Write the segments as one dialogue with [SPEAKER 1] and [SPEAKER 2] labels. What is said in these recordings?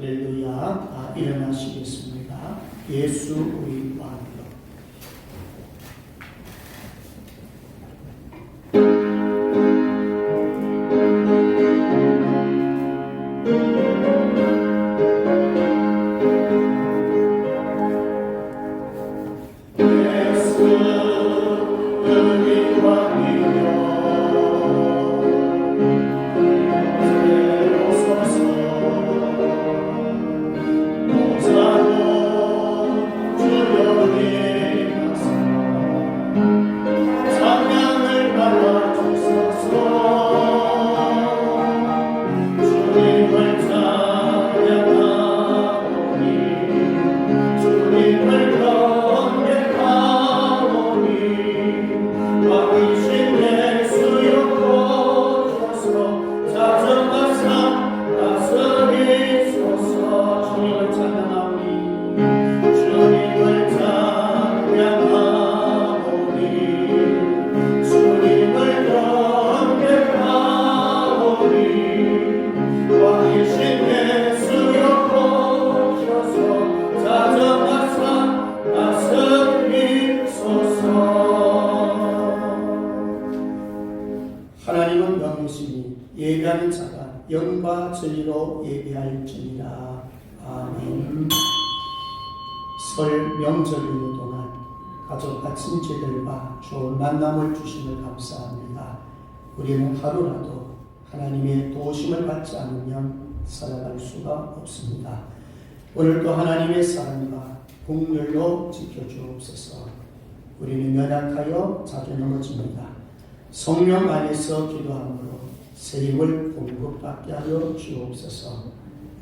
[SPEAKER 1] 할렐루야. 일어나시겠습니다. 예수 우리 왕이요. 하나님은 명이시니 예배하는 자가 영과 진리로 예배할지니라. 아멘. 설 명절 연휴 동안 가족과 친지들과 좋은 만남을 주심을 감사합니다. 우리는 하루라도 하나님의 도우심을 받지 않으면 살아갈 수가 없습니다. 오늘도 하나님의 사랑과 긍휼로 지켜주옵소서. 우리는 연약하여 자주 넘어집니다. 성령 안에서 기도함으로 새 힘을 공급받게 하여 주옵소서.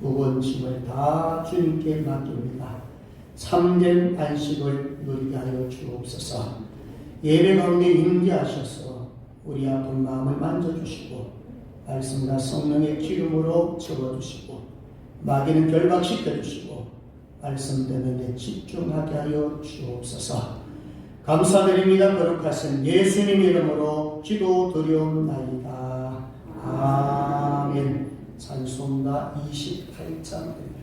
[SPEAKER 1] 무거운 짐을 다 주님께 맡깁니다. 참된 안식을 누리게 하여 주옵소서. 예배 가운데 임재하셔서 우리 아픈 마음을 만져주시고 말씀과 성령의 기름으로 채워주시고 마귀는 결박시켜주시고 말씀 때문에 집중하게 하여 주옵소서. 감사드립니다. 거룩하신 예수님 이름으로 기도드리옵나이다. 아멘. 찬송가 28장입니다.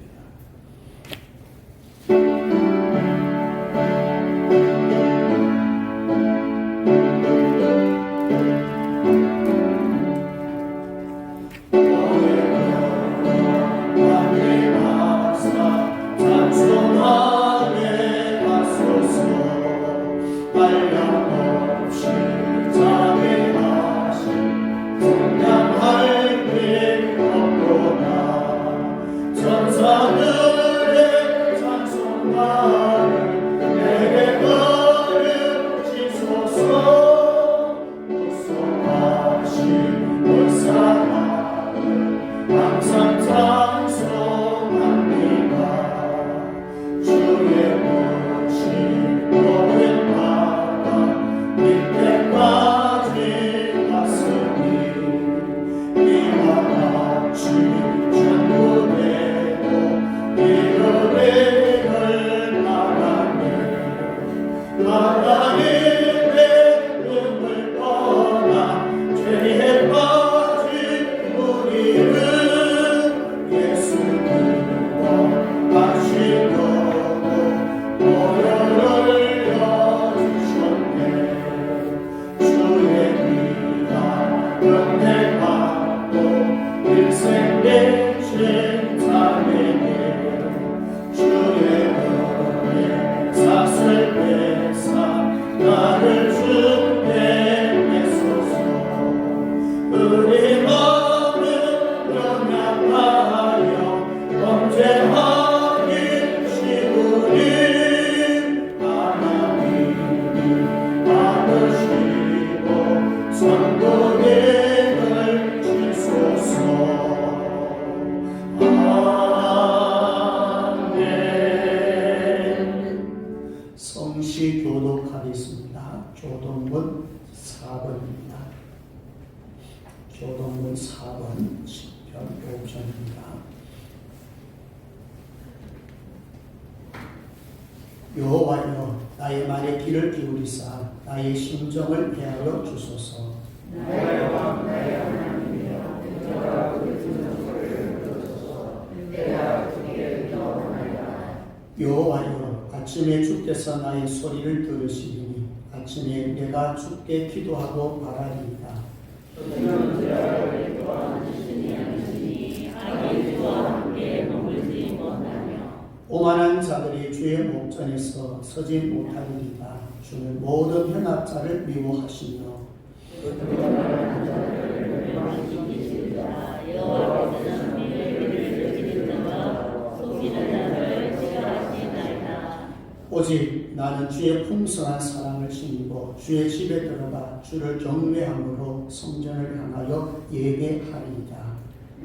[SPEAKER 1] 성시 교독하겠습니다. 교독문 4번입니다. 교독문 4번 10편 5절입니다. 여호와여 나의 말에 귀를 기울이사 나의 심정을 헤아려 주소서.
[SPEAKER 2] 나의 왕 나의 하나님이여 내가 우리 듣는 소리를 들으소서. 내가
[SPEAKER 1] 여호와여, 아침에 주께서 나의 소리를 들으시리니 아침에 내가 주께 기도하고 바라리이다. 오만한 자들이 주의 목전에서 서지 못하리이다. 주는 모든 현합자를 미워하시며 오직 나는 주의 풍성한 사랑을 힘입어 주의 집에 들어가 주를 경외함으로 성전을 향하여 예배하리이다.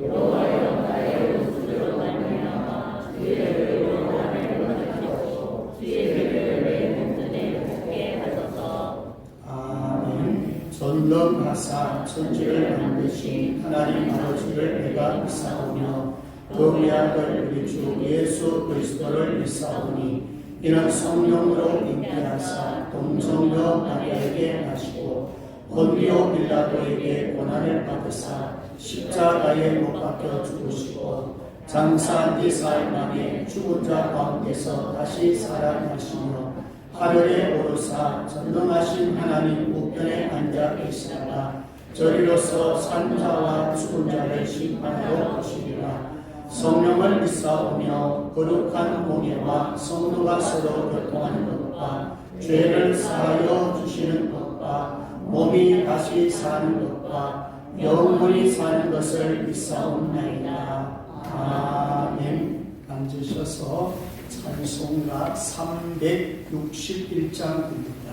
[SPEAKER 2] 여호와여, 나의 웃음으로 말미암아 주의 의로 나를 건지시고 주의 길을 내 몸전에 굽게 하소서.
[SPEAKER 1] 아멘. 전능하사 천지를 만드신 하나님 아버지를 내가 믿사오며 그 외아들 우리 주 예수 그리스도를 믿사오니 이는 성령으로 잉태하사 동정녀 마리아에게 나시고 본디오 빌라도에게 고난을 받으사 십자가에 못 박혀 죽으시고 장사한 지 사흘 만에 죽은 자 가운데서 다시 살아나시며 하늘에 오르사 전능하신 하나님 우편에 앉아 계시다가 저리로서 산 자와 죽은 자를 심판하러 오시리라. 성령을 믿사오며 거룩한 공예와 성도가 서로 교통하는 것과 죄를 사하여 주시는 것과 몸이 다시 사는 것과 영원히 사는 것을 믿사옵나이다. 아멘. 앉으셔서 찬송가 361장입니다.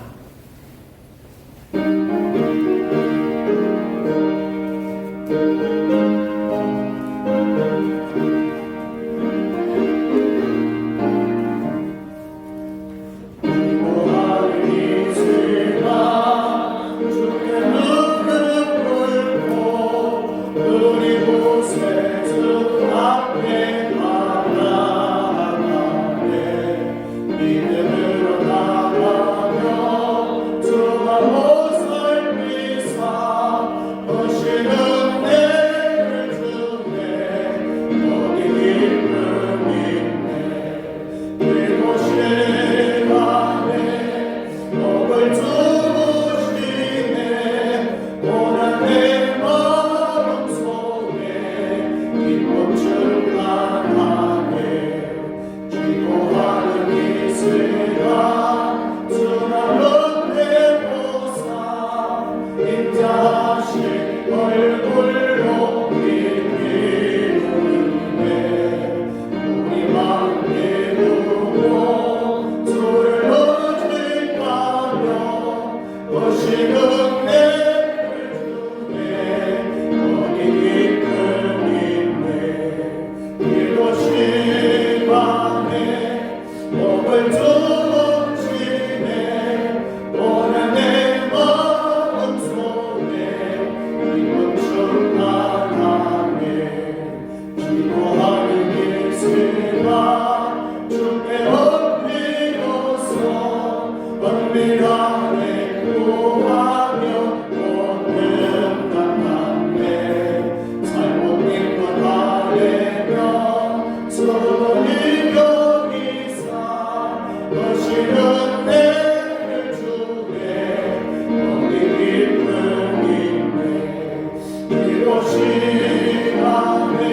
[SPEAKER 3] 이곳이 안에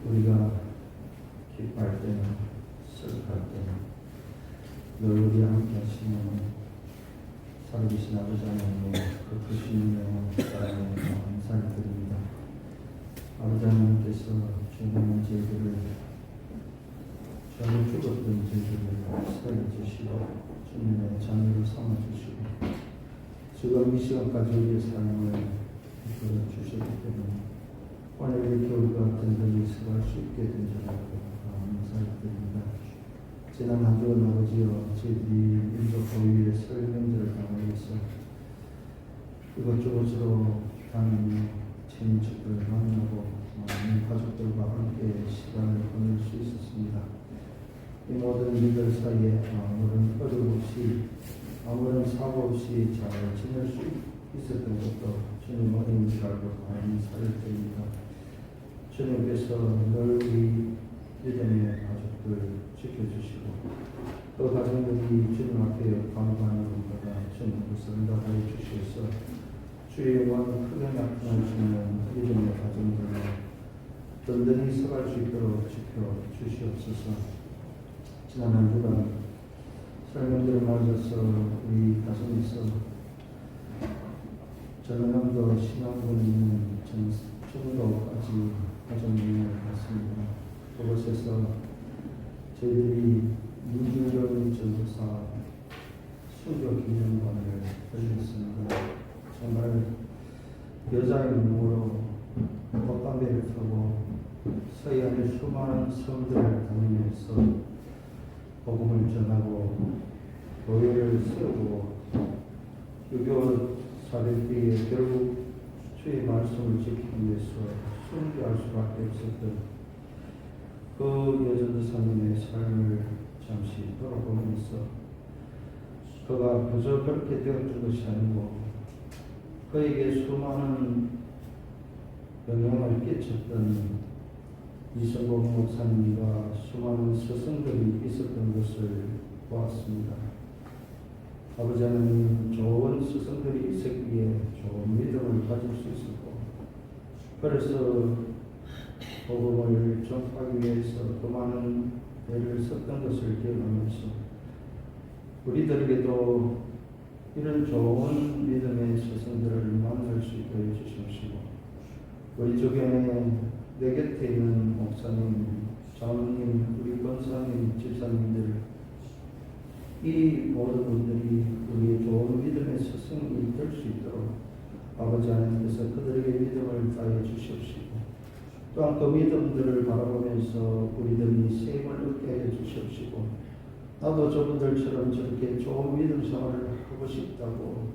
[SPEAKER 3] 우리가 기뻐할 때는, 슬퍼할 때는 늘 우리와 함께 하시는 살아계신 아버지 하나님의 그 크신 영원 사랑에 감사를 드립니다. 아버지 하나님께서 주님의 죄들을, 죄를 죽었던 죄들을 살려주시고 주님의 자녀를 삼아주시고 지금 이 시간까지 우리의 삶을 이끌어 주셨기 때문에 오늘 이렇게 우리가 든든히 서갈 수 있게 된 줄 알고 감사를 드립니다. 지난 한 주간 아버지여 저희들이 민족 고유의 설 명절을 당하여서 이것저것으로 다니며 친척들을 만나고 많은 가족들과 함께 시간을 보낼 수 있었습니다. 이 모든 일들 사이에 아무런 어려움 없이 아무런 사고 없이 잘 지낼 수 있었던 것도 주님 어려운 줄 알고 감사를 드립니다. 주님께서 늘 우리 믿음의 가족들 지켜주시고 또 가정들이 주님 앞에 감사하는 것보다 주님 것을 다하여 주셔서 주의 영광을 크게 나타내시는 믿음의 가정들로 든든히 서갈 수 있도록 지켜주시옵소서. 지난 한 주간 설명들을 맞아서 우리 가정에서 전남도 신앙군에 있는 청도까지 가정여행을 갔습니다. 그곳에서 저희들이 민중경 전도사 순교 기념관을 열렸습니다. 정말 여자의 눈으로 꽃담배를 펴고 서해안의 수많은 섬들을 다니면서 복음을 전하고 교회를 세우고 유교 사례비에 결국 주의 말씀을 지키기 위해서 순교할 수밖에 없었던 그 여전도사님의 삶을 잠시 돌아보면서 그가 그저 그렇게 되었던 것이 아니고 그에게 수많은 영향을 끼쳤던 이성복 목사님과 수많은 스승들이 있었던 것을 보았습니다. 아버지 하나님 좋은 스승들이 있었기에 좋은 믿음을 가질 수 있었고 그래서 복음을 전파하기 위해서 그 많은 애를 썼던 것을 기억하면서 우리들에게도 이런 좋은 믿음의 스승들을 만날 수 있게 해주시옵시고 우리 주변에 내 곁에 있는 목사님, 장로님, 우리 권사님, 집사님들 이 모든 분들이 우리의 좋은 믿음의 스승이 될 수 있도록 아버지 하나님께서 그들에게 믿음을 다해 주시옵시고 또한 그 믿음들을 바라보면서 우리들이 세임을 얻게 해 주시옵시고 나도 저분들처럼 저렇게 좋은 믿음 생활을 하고 싶다고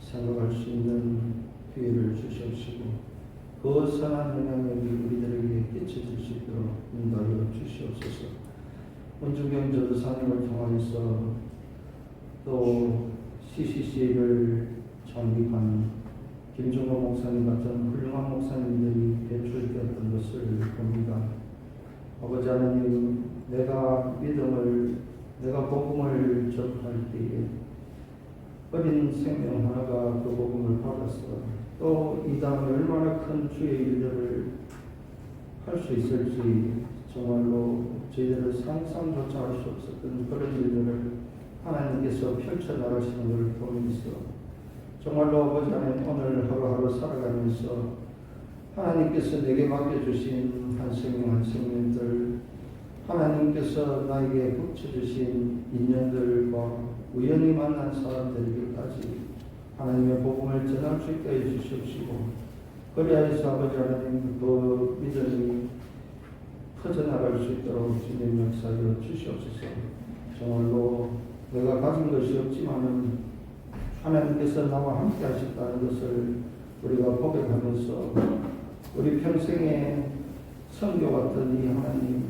[SPEAKER 3] 생각할 수 있는 기회를 주시옵시고 그 선한 영향력이 우리들에게 끼쳐질 수 있도록 인도하여 주시옵소서. 원주경 전도사님을 통하여서 또 CCC를 창립한 김종호 목사님 같은 훌륭한 목사님들이 배출되었던 것을 봅니다. 아버지 하나님, 내가 복음을 전할 때에 어린 생명 하나가 그 복음을 받았어. 또 이 다음에 얼마나 큰 주의 일들을 할 수 있을지 정말로 저희들은 상상조차 할 수 없었던 그런 일들을 하나님께서 펼쳐나가시는 것을 보면서 정말로 아버지 하나님 오늘 하루하루 살아가면서 하나님께서 내게 맡겨주신 한 생명 한 생명들 하나님께서 나에게 붙여주신 인연들과 우연히 만난 사람들에게까지 하나님의 복음을 전할 수 있게 해주시옵시고 그리하여서 아버지 하나님 그 믿음이 퍼져나갈 수 있도록 주님 역사하여 주시옵소서. 정말로 내가 가진 것이 없지만은 하나님께서 나와 함께 하셨다는 것을 우리가 고백하면서 우리 평생에 섬겨왔던 이 하나님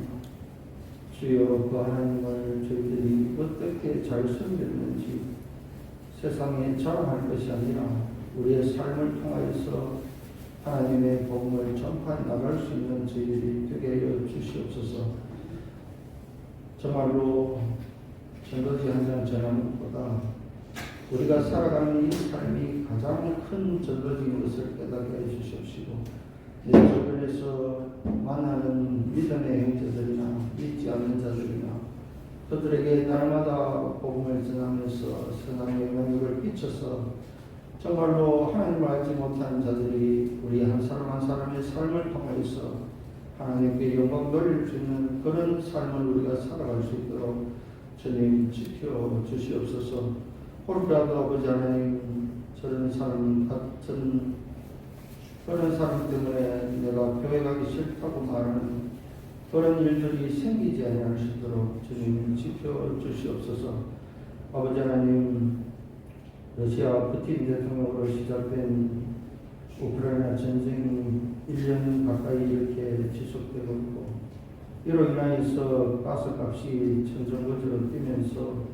[SPEAKER 3] 주여 그 하나님을 저희들이 어떻게 잘 섬겼는지 세상에 자랑할 것이 아니라 우리의 삶을 통하여서 하나님의 복음을 전파해 나갈 수 있는 저희들이 되게 하여 주시옵소서. 정말로 전도지 한 장 전하는 것보다 우리가 살아가는 이 삶이 가장 큰 전도지인 것을 깨닫게 해 주시옵시고 내 주변에서 만나는 믿음의 형제들이나 믿지 않는 자들이나 그들에게 날마다 복음을 전하면서 세상에 영향력을 끼쳐서 정말로 하나님을 알지 못하는 자들이 우리 한 사람 한 사람의 삶을 통해서 하나님께 영광 돌릴 수 있는 그런 삶을 우리가 살아갈 수 있도록 주님 지켜 주시옵소서. 혹시라도 아버지 하나님 저런 사람 같은 그런 사람 때문에 내가 교회 가기 싫다고 말하는 그런 일들이 생기지 않을 수 있도록 주님 지켜 주시옵소서. 아버지 하나님 러시아 푸틴 대통령으로 시작된 우크라이나 전쟁이 1년 가까이 이렇게 지속되고 있고 이로 인하여서 가스값이 천정거지로 뛰면서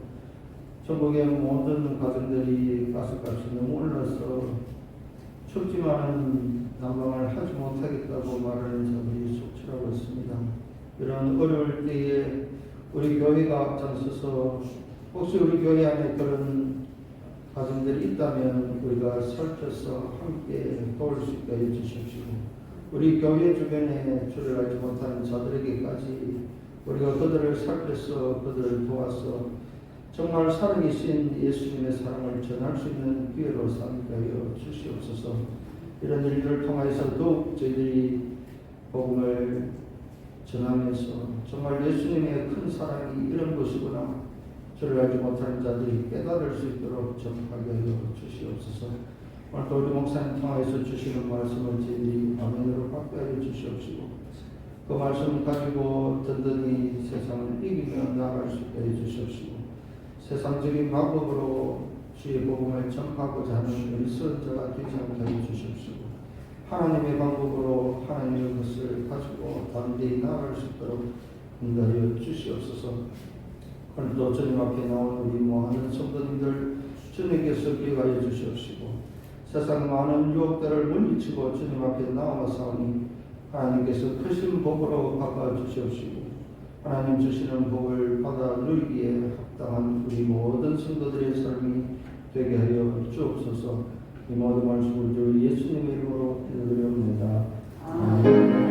[SPEAKER 3] 전국의 모든 가정들이 가스값이 너무 올라서 춥지만은 난방을 하지 못하겠다고 말하는 자들이 속출하고 있습니다. 이런 어려울 때에 우리 교회가 앞장서서 혹시 우리 교회 안에 그런 가정들이 있다면 우리가 살펴서 함께 도울 수 있게 해주십시오. 우리 교회 주변에 주를 알지 못하는 자들에게까지 우리가 그들을 살펴서 그들을 도와서 정말 살아계신 예수님의 사랑을 전할 수 있는 기회로 삼게 하여 주시옵소서. 이런 일들을 통해서 더욱 저희들이 복음을 전하면서 정말 예수님의 큰 사랑이 이런 것이구나 저를 알지 못하는 자들이 깨달을 수 있도록 전하게 하여 주시옵소서. 오늘도 우리 목사님 통해서 주시는 말씀을 저희들이 아멘으로 받게 하여 주시옵시고 그 말씀 가지고 든든히 세상을 이기며 나아갈 수 있게 해 주시옵시고 세상적인 방법으로 주의 복음을 전하고자 하는 어리석은 자가 되지 않게 해 주시옵시고 하나님의 방법으로 하나님의 것을 가지고 담대히 나아갈 수 있도록 인도하여 주시옵소서. 오늘도 주님 앞에 나온 우리 모든 성도님들 주님께서 기억하여 주시옵시고 세상 많은 유혹들을 물리치고 주님 앞에 나와서니 하나님께서 크신 복으로 바꿔 주시옵시고 하나님 주시는 복을 받아 누리기에 합당한 우리 모든 성도들의 삶이 되게 하여 주옵소서. 이 모든 말씀을 주 예수님의 이름으로 기도드립니다. 아멘.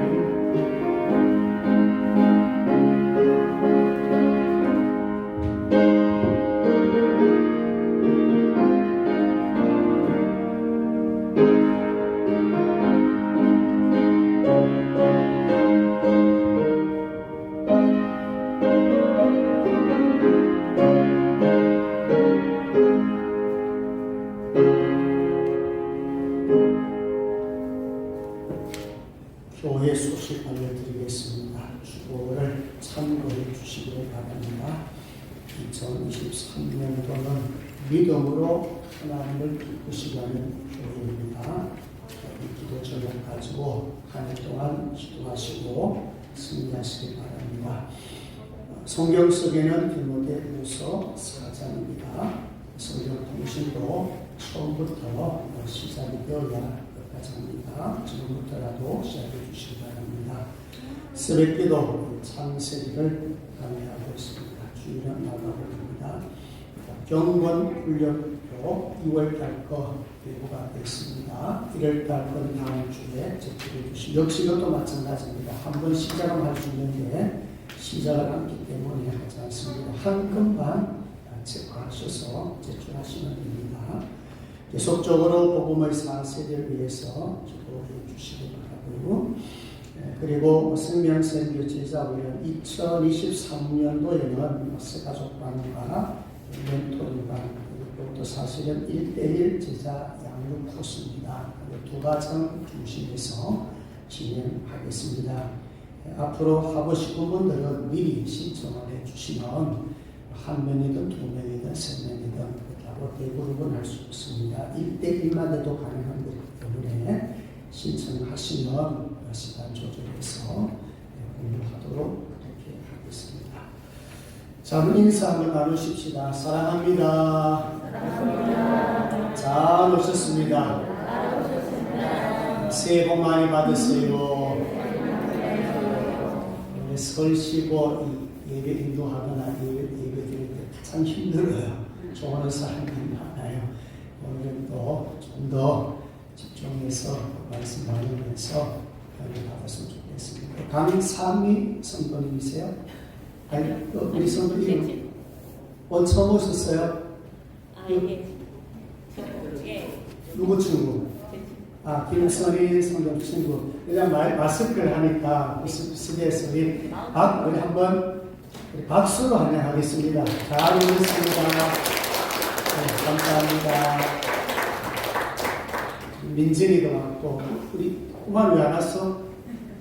[SPEAKER 1] 교회 소식 알려드리겠습니다. 주보를 참고해 주시기 바랍니다. 2023년도는 믿음으로 하나님을 기쁘시게 하는 교회입니다. 기도 제목 가지고 한 해 동안 기도하시고 승리하시기 바랍니다. 성경 속에는 디모데후서 4장입니다. 성경 통신도 처음부터 시작이 되어야 끝까지 합니다. 지금부터라도 시작해 주시기 바랍니다. 새벽기도 창세기를 강의하고 있습니다. 주일은 나가고 있습니다. 경건 훈련도 2월달 예고가 됐습니다. 1월달 건 다음 주에 제출해 주시고 역시 이것도 마찬가지입니다. 한번 시작을 할 수 있는데 시작을 않기 때문에 하지 않습니다. 한 건만 체크하셔서 제출하시면 됩니다. 계속적으로 복음의 4세대를 위해서 기도해 주시기 바라고요. 그리고 생명샘교 제자훈련 2023년도에는 새가족반과 멘토링반 그리고 또 사실은 1:1 제자 양육 코스입니다. 두 과정 중심에서 진행하겠습니다. 앞으로 하고 싶은 분들은 미리 신청을 해주시면 한 명이든 두 명이든 세 명이든 따로 대그룹은 할 수 없습니다. 1:1만 해도 가능한 거기 때문에 신청하시면 시간 조절해서 공유하도록 그렇게 하겠습니다. 자, 인사 한번 나누십시다. 사랑합니다.
[SPEAKER 2] 사랑합니다.
[SPEAKER 1] 잘 오셨습니다. 새해 복 많이 받으세요. 설 쉬고 예배 인도하거나 예배 드릴 때 참 힘들어요. 좋아하는 사람들이 많아요. 오늘은 또 좀 더 집중해서 말씀 나누면서 받았으면 좋겠습니다. 강삼미 성도님이세요? 아니, 우리 성도님 처음 오셨어요?
[SPEAKER 2] 이게 저쪽에
[SPEAKER 1] 누구 친구? 김선희 성도 친구. 그냥 마스크를 하니까 비슷비슷해서 우리 한번 박수로 환영하겠습니다. 잘 오셨습니다. 네, 감사합니다. 민진이도 왔고, 우리 꼬마 왜 안 왔어?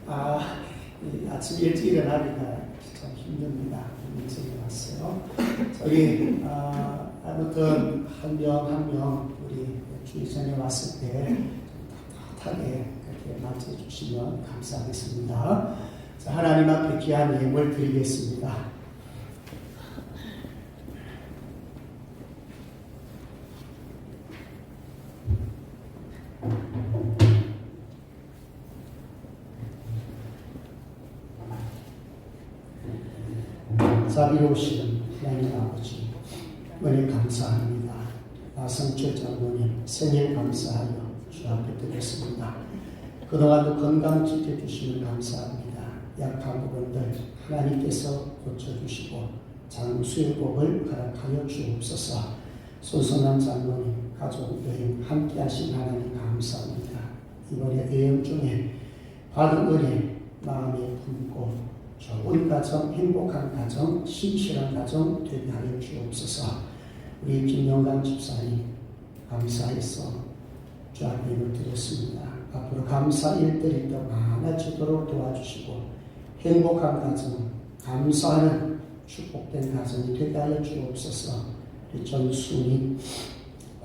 [SPEAKER 1] 아침 일찍 일어나기가 참 힘듭니다. 민진이 왔어요. 우리, 아무튼 한 명 우리 주일 전에 왔을 때 따뜻하게 그렇게 맞이해 주시면 감사하겠습니다. 자, 하나님 앞에 귀한 예물 드리겠습니다. 자비로우시는 하나님 아버지, 은혜 감사합니다. 나성철 장로님 생일 감사하여 주 앞에 드렸습니다. 그동안도 건강 지켜주시면 감사합니다. 약한 부분들 하나님께서 고쳐주시고 장수의 복을 허락하여 주옵소서. 소선한 장로님 가족 여행 함께 하신 하나님 감사합니다. 이번에 여행 중에 받은 은혜 마음에 품고 좋은 가정, 행복한 가정, 신실한 가정 되게 하여 주옵소서. 우리 김영강 집사님 감사해서 주 앞에 힘을 드렸습니다. 앞으로 감사 일들이 더 많아지도록 도와주시고 행복한 가정, 감사하는 축복된 가정이 되게 하여 주옵소서. 우리 전수님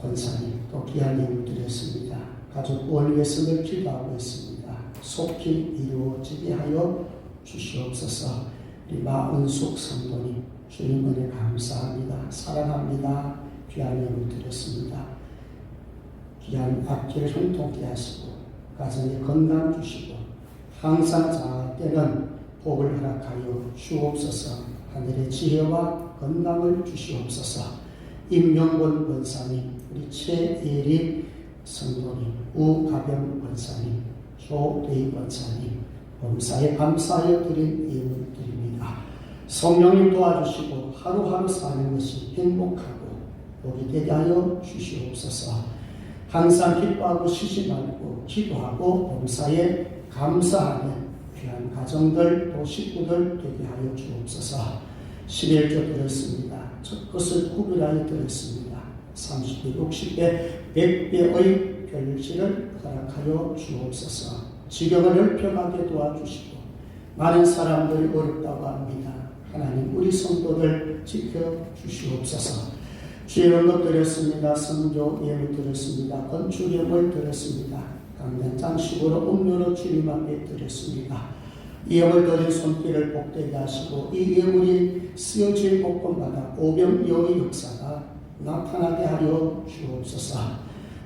[SPEAKER 1] 권사님 또 귀한 힘을 드렸습니다. 가족 구원을 위해서 늘 기도하고 있습니다. 속히 이루어지게 하여 주시옵소서. 우리 마은숙 성도님 주님 은혜 감사합니다. 사랑합니다. 귀한 힘을 드렸습니다. 귀한 앞길 형통케 하시고 가정에 건강 주시고 항상 자때는 복을 허락하여 주옵소서. 하늘의 지혜와 건강을 주시옵소서. 임명권 권사님, 우리 최예리 성도님, 우가병 권사님, 조대희 권사님 범사에 감사하여 드린 예물 드립니다. 성령님 도와주시고 하루하루 사는 것이 행복하고 복이 되게 하여 주시옵소서. 항상 기뻐하고 쉬지 말고 기도하고 범사에 감사하는 귀한 가정들 또 식구들 되게 하여 주옵소서. 11조 드렸습니다. 첫 것을 구별하여 드렸습니다. 30배, 60배, 100배의 결실을 허락하여 주옵소서. 지경을 넓혀가게 도와주시고 많은 사람들이 어렵다고 합니다. 하나님 우리 성도들 지켜주시옵소서. 주의 언급 드렸습니다. 성조 예물 드렸습니다. 건축 예물 드렸습니다. 강단 장식으로 음료로 주님 앞에 드렸습니다. 이 예물 드린 손길을 복되게 하시고 이 예물이 쓰여질 복권마다 오병이어의 역사가 나타나게 하려 주옵소서.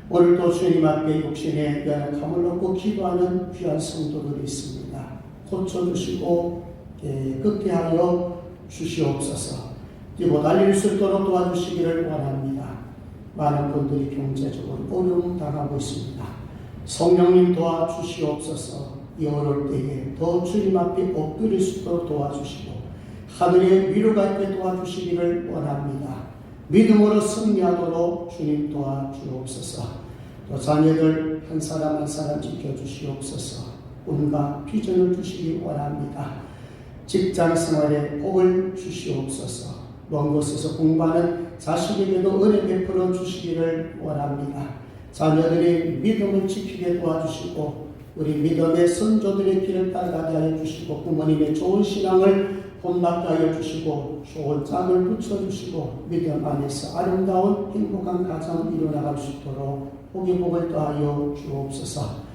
[SPEAKER 1] 오늘도 주님 앞에 육신의 연약함을 놓고 기도하는 귀한 성도들이 있습니다. 고쳐주시고 깨끗게 하여 주시옵소서. 뛰고 달릴 수 있도록 도와주시기를 원합니다. 많은 분들이 경제적으로 어려움 당하고 있습니다. 성령님 도와주시옵소서. 이 어려울 때에 더 주님 앞에 엎드릴 수 있도록 도와주시고 하늘의 위로가 있게 도와주시기를 원합니다. 믿음으로 승리하도록 주님 도와주옵소서. 또 자녀들 한 사람 한 사람 지켜주시옵소서. 꿈과 비전을 주시기 원합니다. 직장 생활에 복을 주시옵소서. 먼 곳에서 공부하는 자식에게도 은혜 베풀어 주시기를 원합니다. 자녀들이 믿음을 지키게 도와주시고 우리 믿음의 선조들의 길을 따라가게 하여 주시고 부모님의 좋은 신앙을 본받게 하여 주시고 좋은 짝을 붙여주시고 믿음 안에서 아름다운 행복한 가정 이루어나갈 수 있도록 복의 복을 더하여 주옵소서.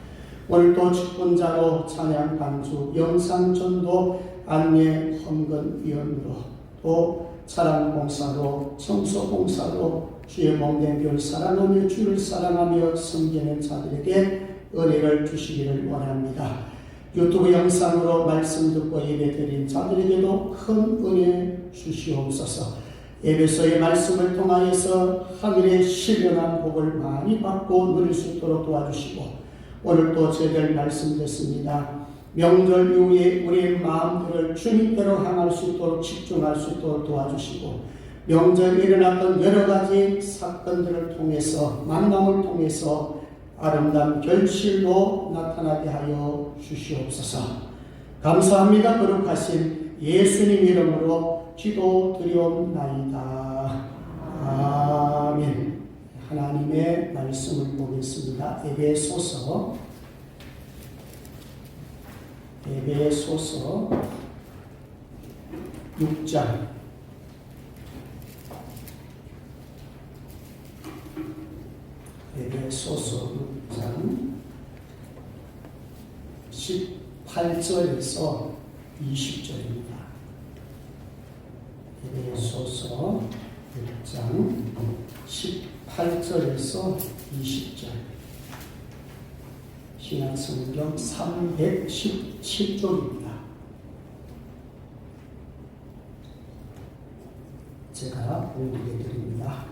[SPEAKER 1] 오늘도 직분자로 찬양 반주 영상 전도 안내 헌금위원으로 또 사랑봉사로 청소봉사로 주의 몸된 별 사랑하며 주를 사랑하며 섬기는 자들에게 은혜를 주시기를 원합니다. 유튜브 영상으로 말씀 듣고 예배드린 자들에게도 큰 은혜 주시옵소서. 예배소의 말씀을 통하여서 하늘의 신령한 복을 많이 받고 누릴 수 있도록 도와주시고 오늘 또 저희들 말씀 듣습니다. 명절 이후에 우리의 마음들을 주님께로 향할 수 있도록 집중할 수 있도록 도와주시고 명절에 일어났던 여러 가지 사건들을 통해서 만남을 통해서 아름다운 결실로 나타나게 하여 주시옵소서. 감사합니다. 거룩하신 예수님 이름으로 기도드리옵나이다. 아멘. 하나님의 말씀을 보겠습니다. 에베소서 6장 에베소서 6장 18절에서 20절입니다. 에베소서 6장 18절에서 20절 신약성경 317쪽입니다. 제가 공부해 드립니다.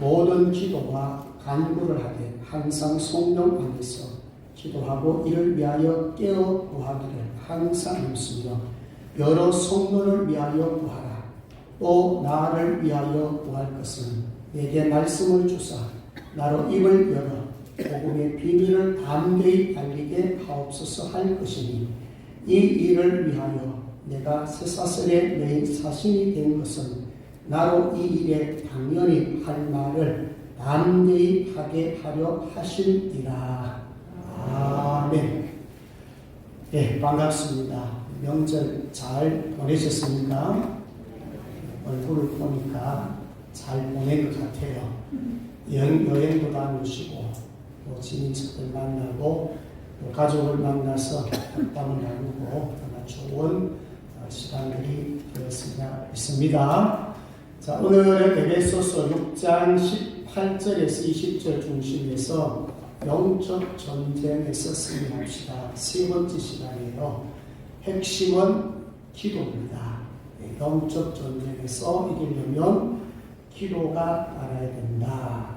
[SPEAKER 1] 모든 기도와 간구를 하되 항상 성령 안에서 기도하고 이를 위하여 깨어 구하기를 항상 힘쓰며 여러 성도를 위하여 구하라. 또 나를 위하여 구할 것은 내게 말씀을 주사 나로 입을 열어 복음의 비밀을 담대히 알리게 하옵소서 할 것이니 이 일을 위하여 내가 쇠사슬에 매인 사신이 된 것은 나로 이 일에 당연히 할 말을 담대히 하게 하려 하심이라. 아멘. 네, 반갑습니다. 명절 잘 보내셨습니까? 얼굴을 보니까 잘 보낸 것 같아요. 여행도 다니시고 또 지인들 만나고 또 가족을 만나서 덕담을 나누고 아마 좋은 시간들이 되었으리라 믿습니다. 자, 오늘은 에베소서 6장 18절에서 20절 중심에서 영적 전쟁에서 승리합시다. 세 번째 시간이에요. 핵심은 기도입니다. 영적 전쟁에서 이기려면 기도가 알아야 된다.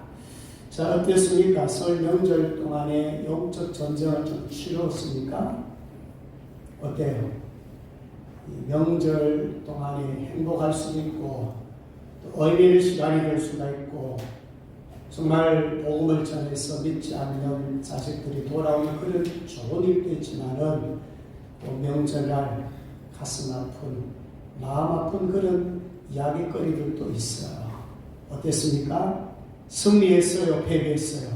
[SPEAKER 1] 자, 어땠습니까? 설 명절 동안에 영적 전쟁을 좀 치렀습니까? 어때요? 명절 동안에 행복할 수도 있고 또 의미 있는 시간이 될 수가 있고 정말 복음을 전해서 믿지 않는 자식들이 돌아오는 그런 좋은 일도 있지만은 또 명절날 가슴 아픈 마음 아픈 그런 이야기거리들도 있어요. 어땠습니까? 승리했어요? 패배했어요?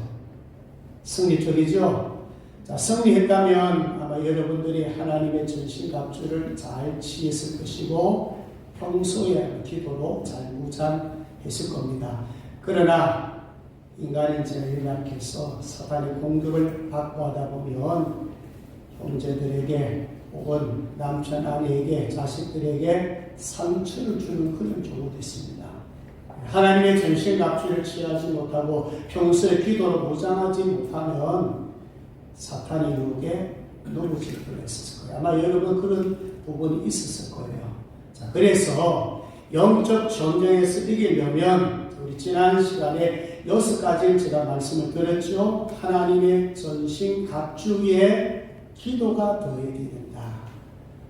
[SPEAKER 1] 승리 쪽이죠? 자, 승리했다면 아마 여러분들이 하나님의 전신갑주를 잘 취했을 것이고 평소에 기도로 잘 무장했을 겁니다. 그러나 인간인 죄를 약해서 사단의 공격을 받고 하다 보면 형제들에게 혹은 남편 아내에게 자식들에게 상처를 주는 그런 경우도 있습니다. 하나님의 전신갑주를 취하지 못하고 평소에 기도로 무장하지 못하면 사탄이 누구에게 누구질 뻔 했을 거예요. 아마 여러분 그런 부분이 있었을 거예요. 자, 그래서 영적 전쟁에서 이기려면 우리 지난 시간에 6가지 제가 말씀을 드렸죠. 하나님의 전신갑주 위에 기도가 더해야 된다.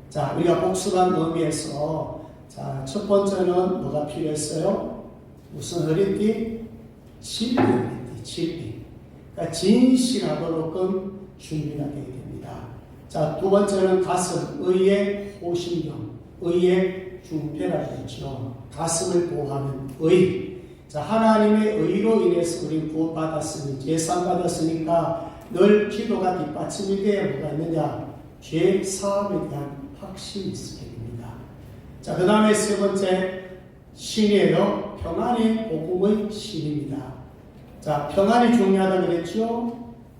[SPEAKER 1] 자, 우리가 복습한 의미에서 자, 첫 번째는 뭐가 필요했어요? 무슨 허리띠? 진리 허리띠, 진리. 그러니까 진실하도록끔 준비가 되어야 됩니다. 자, 두 번째는 가슴, 의의 호신경, 의의 중패라고 했죠. 가슴을 보호하는 의. 자, 하나님의 의로 인해서 우리 구원받았으니, 제사받았으니까 늘 기도가 뒷받침이 되어 뭐가 있느냐? 죄 사함에 대한 확신이 있어야 됩니다. 자, 그 다음에 세 번째 신이에요. 평안의 복음의 신입니다. 자, 평안이 중요하다고 그랬죠?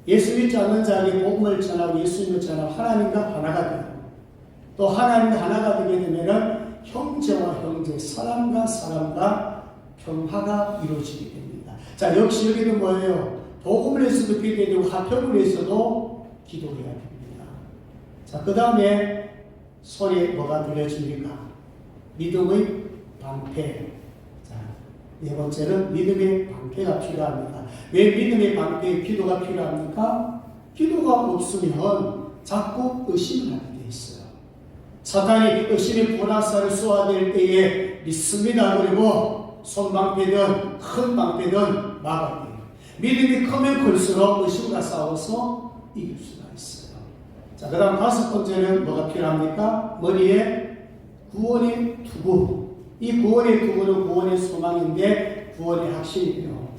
[SPEAKER 1] 예수 믿지 않는 자에게 복음을 전하고 예수님을 전하고 하나님과 하나가 돼요. 또 하나님과 하나가 되게 되면은 형제와 형제, 사람과 사람과 평화가 이루어지게 됩니다. 자, 역시 여기는 뭐예요? 복음을 위해서도 기도해야 되고 화평을 위해서도 기도해야 됩니다. 자, 그 다음에 소리에 뭐가 들려집니까? 믿음의 방패. 자, 네 번째는 믿음의 방패가 필요합니다. 왜 믿음의 방패, 기도가 필요합니까? 기도가 없으면 자꾸 의심을 하게 돼 있어요. 사탄이 의심의 불화살을 쏘아댈 때에 믿습니다. 그리고 손방패든 큰 방패든 막아야 돼요. 믿음이 크면 클수록 의심과 싸워서 이길 수가 있어요. 자, 그 다음 5번째는 뭐가 필요합니까? 머리에 구원의 투구. 이 구원의 투구는 구원의 소망인데 구원의 확신이에요.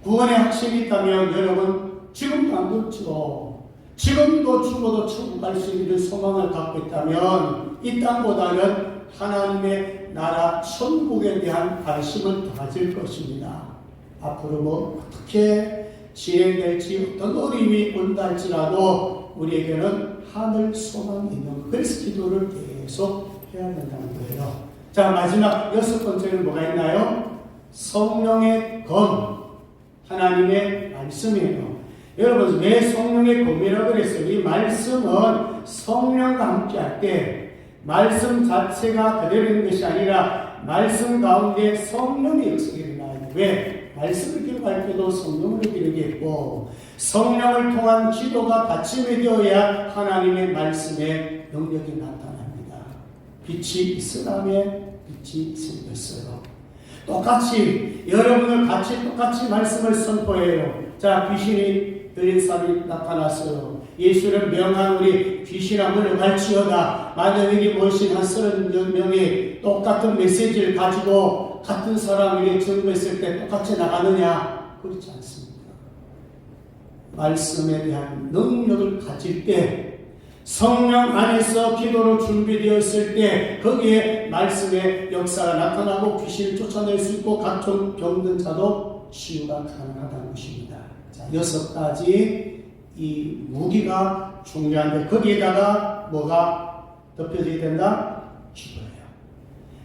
[SPEAKER 1] 구원의 확신이 있다면 여러분 지금도 안 그렇죠. 지금도 죽어도 천국 갈 수 있는 소망을 갖고 있다면 이 땅보다는 하나님의 나라 천국에 대한 관심을 더 가질 것입니다. 앞으로 뭐 어떻게 진행될지 어떤 어려움이 온다 할지라도 우리에게는 하늘 소망이 있는 거예요. 그래서 기도를 계속 해야 된다는 거예요. 자, 마지막 6번째는 뭐가 있나요? 성령의 검, 하나님의 말씀이에요. 여러분, 왜 성령의 검이라고 그랬어요? 이 말씀은 성령과 함께 할 때 말씀 자체가 그대로 있는 것이 아니라 말씀 가운데 성령의 역사가 일어나요. 왜? 말씀을 기록할 때도 성령을 기록했고 성령을 통한 기도가 받침이 되어야 하나님의 말씀의 능력이 나타납니다. 빛이 있으라면 빛이 생겼어요. 똑같이 여러분을 같이 똑같이 말씀을 선포해요. 자, 귀신이 들린 사람이 나타났어요. 예수를 명한 우리 귀신아 물러갈지어다. 만약에 모신 한 30명이 똑같은 메시지를 가지고 같은 사람에게 증거했을 때 똑같이 나가느냐? 그렇지 않습니다. 말씀에 대한 능력을 가질 때 성령 안에서 기도로 준비되었을 때 거기에 말씀의 역사가 나타나고 귀신을 쫓아낼 수 있고 각종 병든 자도 치유가 가능하다는 것입니다. 자, 6가지 이 무기가 중요한데 거기에다가 뭐가 덮여져야 된다? 기도예요.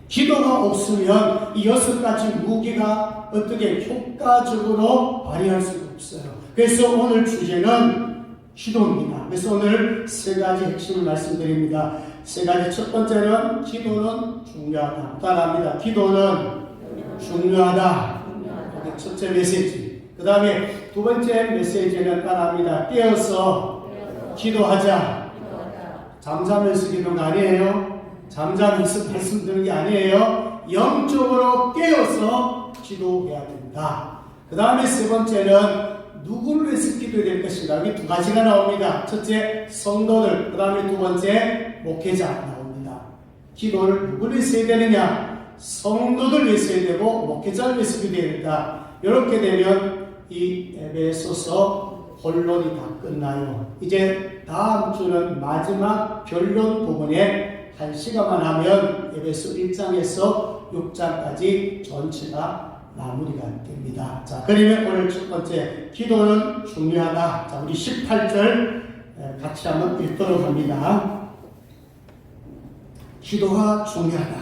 [SPEAKER 1] 기도가 없으면 이 6가지 무기가 어떻게 효과적으로 발휘할 수가 없어요. 그래서 오늘 주제는 기도입니다. 그래서 오늘 3가지 핵심을 말씀드립니다. 3가지. 첫 번째는 기도는 중요하다. 따라합니다. 기도는 중요하다. 이게 첫째 메시지. 그 다음에 2번째 메시지는 따라합니다. 깨어서 기도하자. 잠자면서 기도가 아니에요. 잠자면서 말씀 드리는 게 아니에요. 영적으로 깨어서 기도해야 된다. 그 다음에 3번째는 누구를 위해서 기도해야 될 것인가? 여기 2가지가 나옵니다. 첫째, 성도들. 그 다음에 2번째, 목회자 나옵니다. 기도를 누구를 위해서 해야 되느냐? 성도들 위해서 해야 되고 목회자를 위해서 기도해야 된다. 이렇게 되면 이 에베소서 본론이 다 끝나요. 이제 다음 주는 마지막 결론 부분에 1시간만 하면 에베소 1장에서 6장까지 전체가 마무리가 됩니다. 자, 그러면 오늘 첫 번째 기도는 중요하다. 자, 우리 18절 같이 한번 읽도록 합니다. 기도가 중요하다.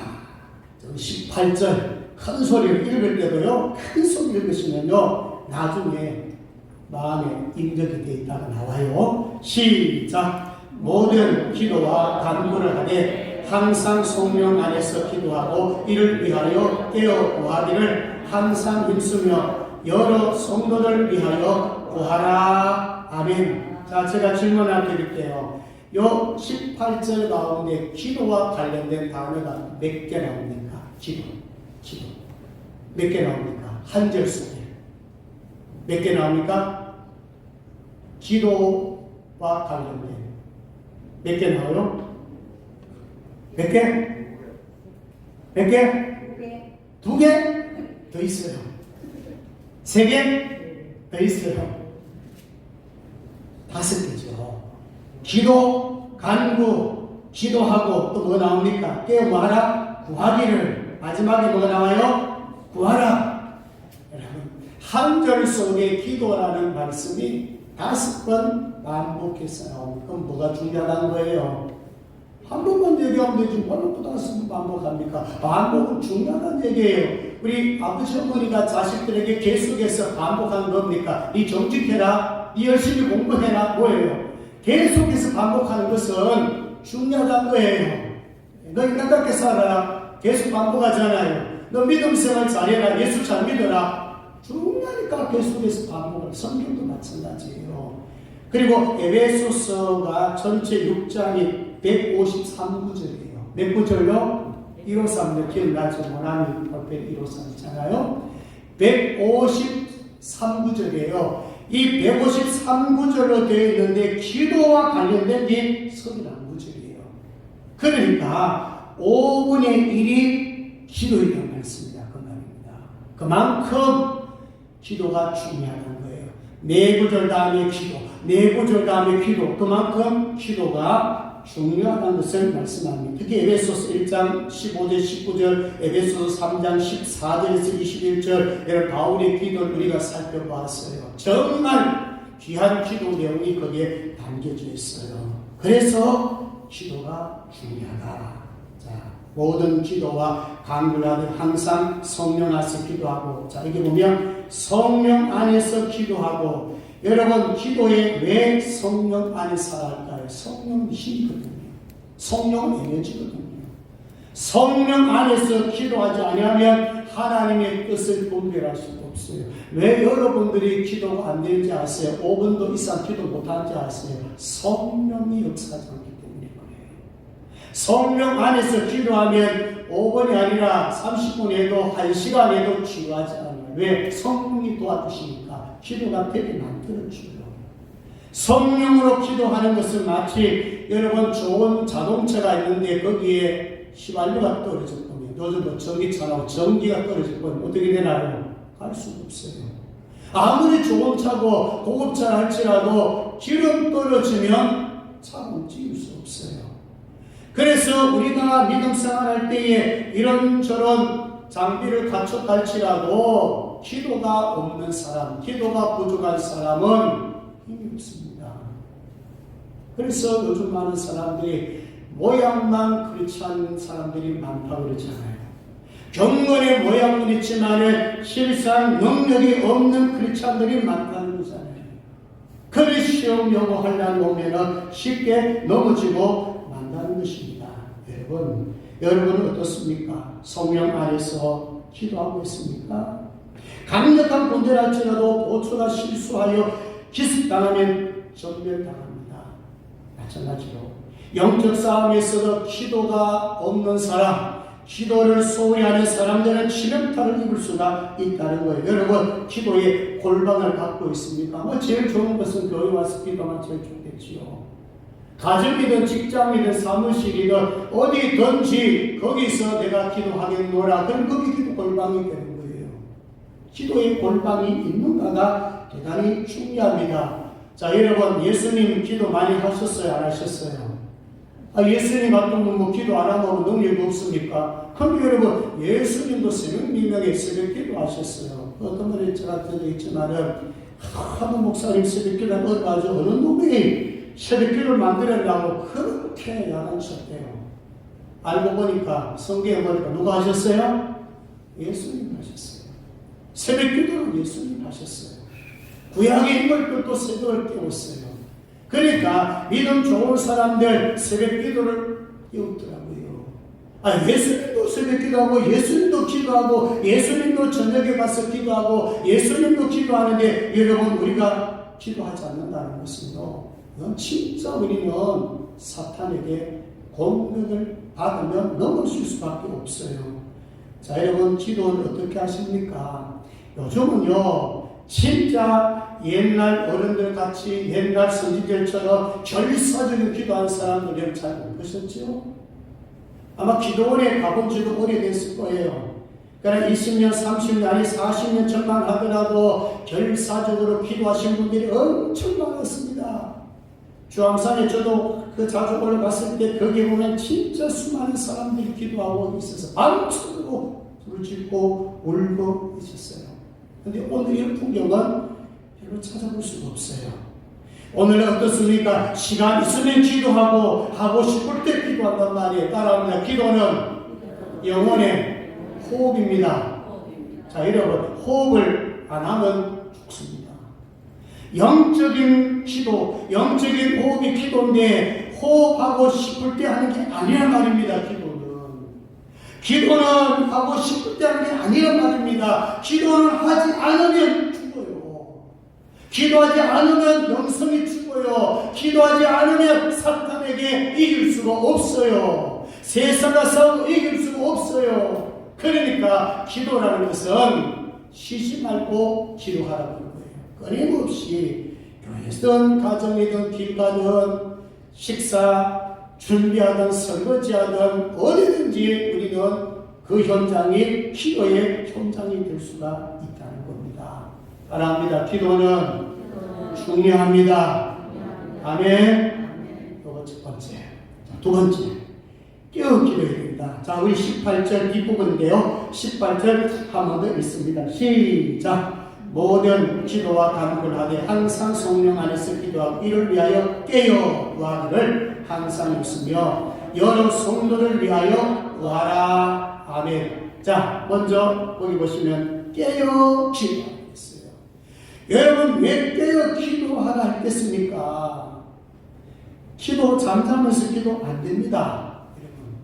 [SPEAKER 1] 18절 큰 소리로 읽을 때도요, 큰 소리로 읽으시면요 나중에 마음에 임적이 되어 있다가 나와요. 시작. 모든 기도와 간구를 하되 항상 성령 안에서 기도하고 이를 위하여 깨어 구하기를 항상 힘쓰며 여러 성도들 위하여 구하라. 아멘. 자, 제가 질문 하나 드릴게요. 요 18절 가운데 기도와 관련된 단어가 몇 개 나옵니까? 기도. 몇 개 나옵니까? 한 절 속에. 몇 개 나옵니까? 기도와 관련된. 몇 개 나와요? 몇 개? 몇 개? 2개? 더 있어요. 3개? 더 있어요. 5개죠. 기도, 간구, 기도하고 또 뭐 나옵니까? 깨어 뭐하라? 구하기를. 마지막에 뭐가 나와요? 구하라. 여러분, 한 절 속에 기도라는 말씀이 5번 반복해서 나옵니다. 그럼 뭐가 중요하다는 거예요? 한 번만 얘기하면 되지 뭐라고 5번 반복합니까? 반복은 중요하다는 얘기예요. 우리 아버지 어머니가 자식들에게 계속해서 반복하는 겁니까? 니 정직해라, 니 열심히 공부해라, 뭐예요? 계속해서 반복하는 것은 중요하다는 거예요. 너 인간답게 살아라, 계속 반복하잖아요. 너 믿음 생활 잘해라, 예수 잘 믿어라, 중요하니까 계속해서 반복을. 성경도 마찬가지예요. 그리고 에베소서가 전체 6장이 153구절이에요. 몇 구절로? 153절 기억나죠? 모나미 prophet 153이잖아요. 153구절이에요. 이 153구절로 되어 있는데 기도와 관련된 게 31구절이에요. 그러니까 5분의 1이 기도이라는 말씀이다. 그 말입니다. 그만큼 기도가 중요하다는 거예요. 4구절 다음에 기도, 4구절 다음에 기도, 그만큼 기도가 중요하다는 것을 말씀합니다. 특히 에베소서 1장 15절 19절, 에베소서 3장 14절에서 21절 바울의 기도를 우리가 살펴봤어요. 정말 귀한 기도 내용이 거기에 담겨져 있어요. 그래서 기도가 중요하다. 자, 모든 기도와 간구를 하되 항상 성령 안에서 기도하고, 자, 여기 보면 성령 안에서 기도하고, 여러분 기도에 왜 성령 안에 살아갈까요? 성령 힘이거든요. 성령 에너지거든요. 성령 안에서 기도하지 않으면 하나님의 뜻을 분별할 수가 없어요. 왜 여러분들이 기도가 안 되는지 아세요? 5분도 이상 기도 못하는지 아세요? 성령이 역사하지 않기 때문에 그래요. 성령 안에서 기도하면 5분이 아니라 30분에도 1시간에도 기도하지 않아요. 왜? 성령이 도와주시니까 기도가 되게 만들어줘요. 성령으로 기도하는 것은 마치 여러분 좋은 자동차가 있는데 거기에 휘발유가 떨어졌거든요. 요즘도 전기차라고 전기가 떨어졌거든요. 어떻게 되나요? 갈 수가 없어요. 아무리 좋은 차고 고급차 할지라도 기름 떨어지면 차가 움직일 수 없어요. 그래서 우리가 믿음 생활할 때에 이런저런 장비를 갖춰갈지라도 기도가 없는 사람, 기도가 부족한 사람은 힘이 없습니다. 그래서 요즘 많은 사람들이 모양만 그렇지 않은 사람들이 많다고 그러잖아요. 경건의 모양은 있지만 실상 능력이 없는 크리스찬들이 많다는 거잖아요. 그래 시험 영어 하려고 오면 쉽게 넘어지고 만다는 것입니다. 여러분은 어떻습니까? 성령 안에서 기도하고 있습니까? 강력한 분들할지라도 보초가 실수하여 기습당하면 전멸당합니다. 마찬가지로 영적 싸움에서도 기도가 없는 사람, 기도를 소홀히 하는 사람들은 치명타를 입을 수가 있다는 거예요. 여러분 기도의 골방을 갖고 있습니까? 제일 좋은 것은 교회 와서 기도하면 제일 좋겠지요. 가정이든 직장이든 사무실이든 어디든지 거기서 내가 기도하겠노라. 그럼 거기 기도 골방이 되는 거예요. 기도의 골방이 있는가가 대단히 중요합니다. 자, 여러분 예수님 기도 많이 하셨어요? 안 하셨어요? 예수님 같은 분 기도 안 하면 능력이 없습니까? 그럼 여러분 예수님도 새벽 미명에 새벽 기도 하셨어요. 어떤 분이 제가 들어있지만은 하도 목사님 새벽 기도 어려가지고 어느 놈이 새벽 기도를 만들려고 그렇게 야단쳤대요. 알고 보니까 성경에 보니까 누가 하셨어요? 예수님 하셨어요. 새벽 기도는 예수님 하셨어요. 구약의 인물들도 새벽을 깨웠어요. 그러니까 믿음 좋은 사람들 새벽 기도를 깨우더라고요. 예수님도 새벽 기도하고 예수님도 기도하고 예수님도 저녁에 가서 기도하고 예수님도 기도하는데 여러분 우리가 기도하지 않는다는 것은요, 진짜 우리는 사탄에게 공격을 받으면 넘어질 수밖에 없어요. 자, 여러분 기도는 어떻게 하십니까? 요즘은요 진짜 옛날 어른들 같이 옛날 선지자들처럼 결사적인 기도한 사람들 잘 못 보셨죠? 아마 기도원에 가본 지도 오래됐을 거예요. 그러나 20년, 30년, 아니 40년 전만 하더라도 결사적으로 기도하신 분들이 엄청 많았습니다. 주암산에 저도 자주 올라갔을 때 거기 보면 진짜 수많은 사람들이 기도하고 있어서 밤새도록 부르짖고 울고 있었어요. 그런데 오늘 이 풍경은 별로 찾아볼 수가 없어요. 오늘은 어떻습니까? 시간 있으면 기도하고 하고 싶을 때 기도한단 말이에요. 따라합니다. 기도는 영혼의 호흡입니다. 자, 여러분 호흡을 안 하면 죽습니다. 영적인 기도, 영적인 호흡이 기도인데 호흡하고 싶을 때 하는 게 아니란 말입니다. 기도는 하고 싶을 때 하는 게 아니란 말입니다. 기도는 하지 않으면 죽어요. 기도하지 않으면 영성이 죽어요. 기도하지 않으면 사탄에게 이길 수가 없어요. 세상과 싸우고 이길 수가 없어요. 그러니까 기도라는 것은 쉬지 말고 기도하라는 거예요. 끊임없이 교회든 가정이든 길 가든 식사 준비하든 설거지하든 어디든지 우리는 그 현장이 기도의 현장이 될 수가 있다는 겁니다. 바랍니다. 기도는 중요합니다. 아멘. 이거 첫 번째. 두 번째. 깨어 기도해야 됩니다. 자, 우리 18절 뒷부분인데요. 18절 한 번 더 읽습니다. 시작. 모든 기도와 간구를 하되 항상 성령 안에서 기도하고 이를 위하여 깨어 구하기를 항상 있으며 여러 성도를 위하여 구하라. 아멘. 자, 먼저 거기 보시면 깨어 기도하겠어요. 여러분 왜 깨어 기도하라 했겠습니까? 기도 잠자면서 기도 안 됩니다. 여러분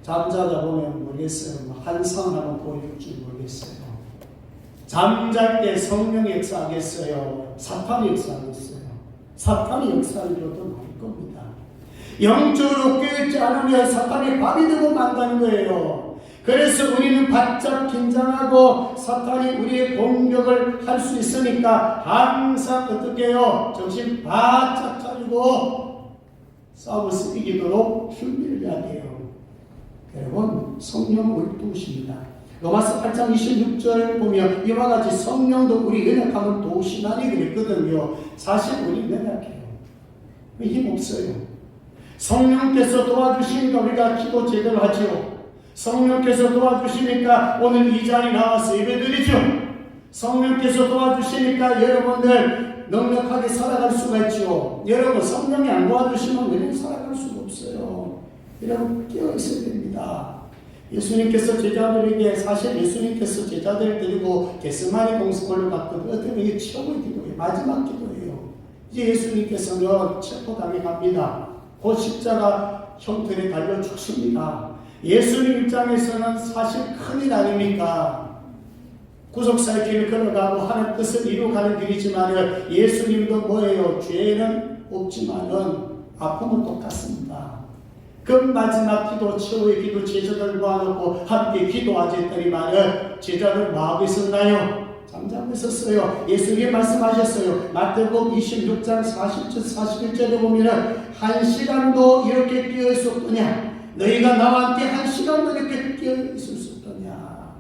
[SPEAKER 1] 잠자다 보면 모르겠어요. 한상 한번 보여줄지 모르겠어요. 잠잘 때 성령이 역사하겠어요? 사탄이 역사하겠어요? 사탄이 역사하는 경우도 많을 겁니다. 영적으로 깨어있지 않으면 사탄이 밥이 되고 만다는 거예요. 그래서 우리는 바짝 긴장하고 사탄이 우리의 공격을 할 수 있으니까 항상 어떻게 해요? 정신 바짝 차리고 싸워서 이기도록 준비를 해야 돼요. 여러분 성령 울두십니다. 로마서 8장 26절 보면 이와 같이 성령도 우리 연약하면 도시나니 그랬거든요. 사실 우리 연약해요. 힘 없어요. 성령께서 도와주시니까 우리가 기도 제대로 하죠. 성령께서 도와주시니까 오늘 이 자리에 나와서 예배드리죠. 성령께서 도와주시니까 여러분들 넉넉하게 살아갈 수가 있죠. 여러분 성령이 안 도와주시면 우리는 살아갈 수가 없어요. 여러분 깨어 있어야 됩니다. 예수님께서 제자들에게 사실 예수님께서 제자들을 데리고 겟세마네 동굴로 갔거든요. 어떻게 이게 최고의 기도예요. 마지막 기도예요. 이제 예수님께서는 체포당해 갑니다. 곧 십자가 형편에 달려 죽습니다. 예수님 입장에서는 사실 큰일 아닙니까? 구속사의 길을 걸어가고 하는 뜻을 이루어가는 길이지만 예수님도 뭐예요? 죄는 없지만은 아픔은 똑같습니다. 그 마지막 기도, 최후의 기도 제자들 모아놓고 함께 기도하자 했더니만은 제자들 뭐하고 있었나요? 잠자고 있었어요. 예수님 말씀하셨어요. 마태복음 26장 40절 41절에 보면은 한 시간도 이렇게 깨어 있었더냐? 너희가 나와 함께 한 시간도 이렇게 깨어 있을 수 없더냐?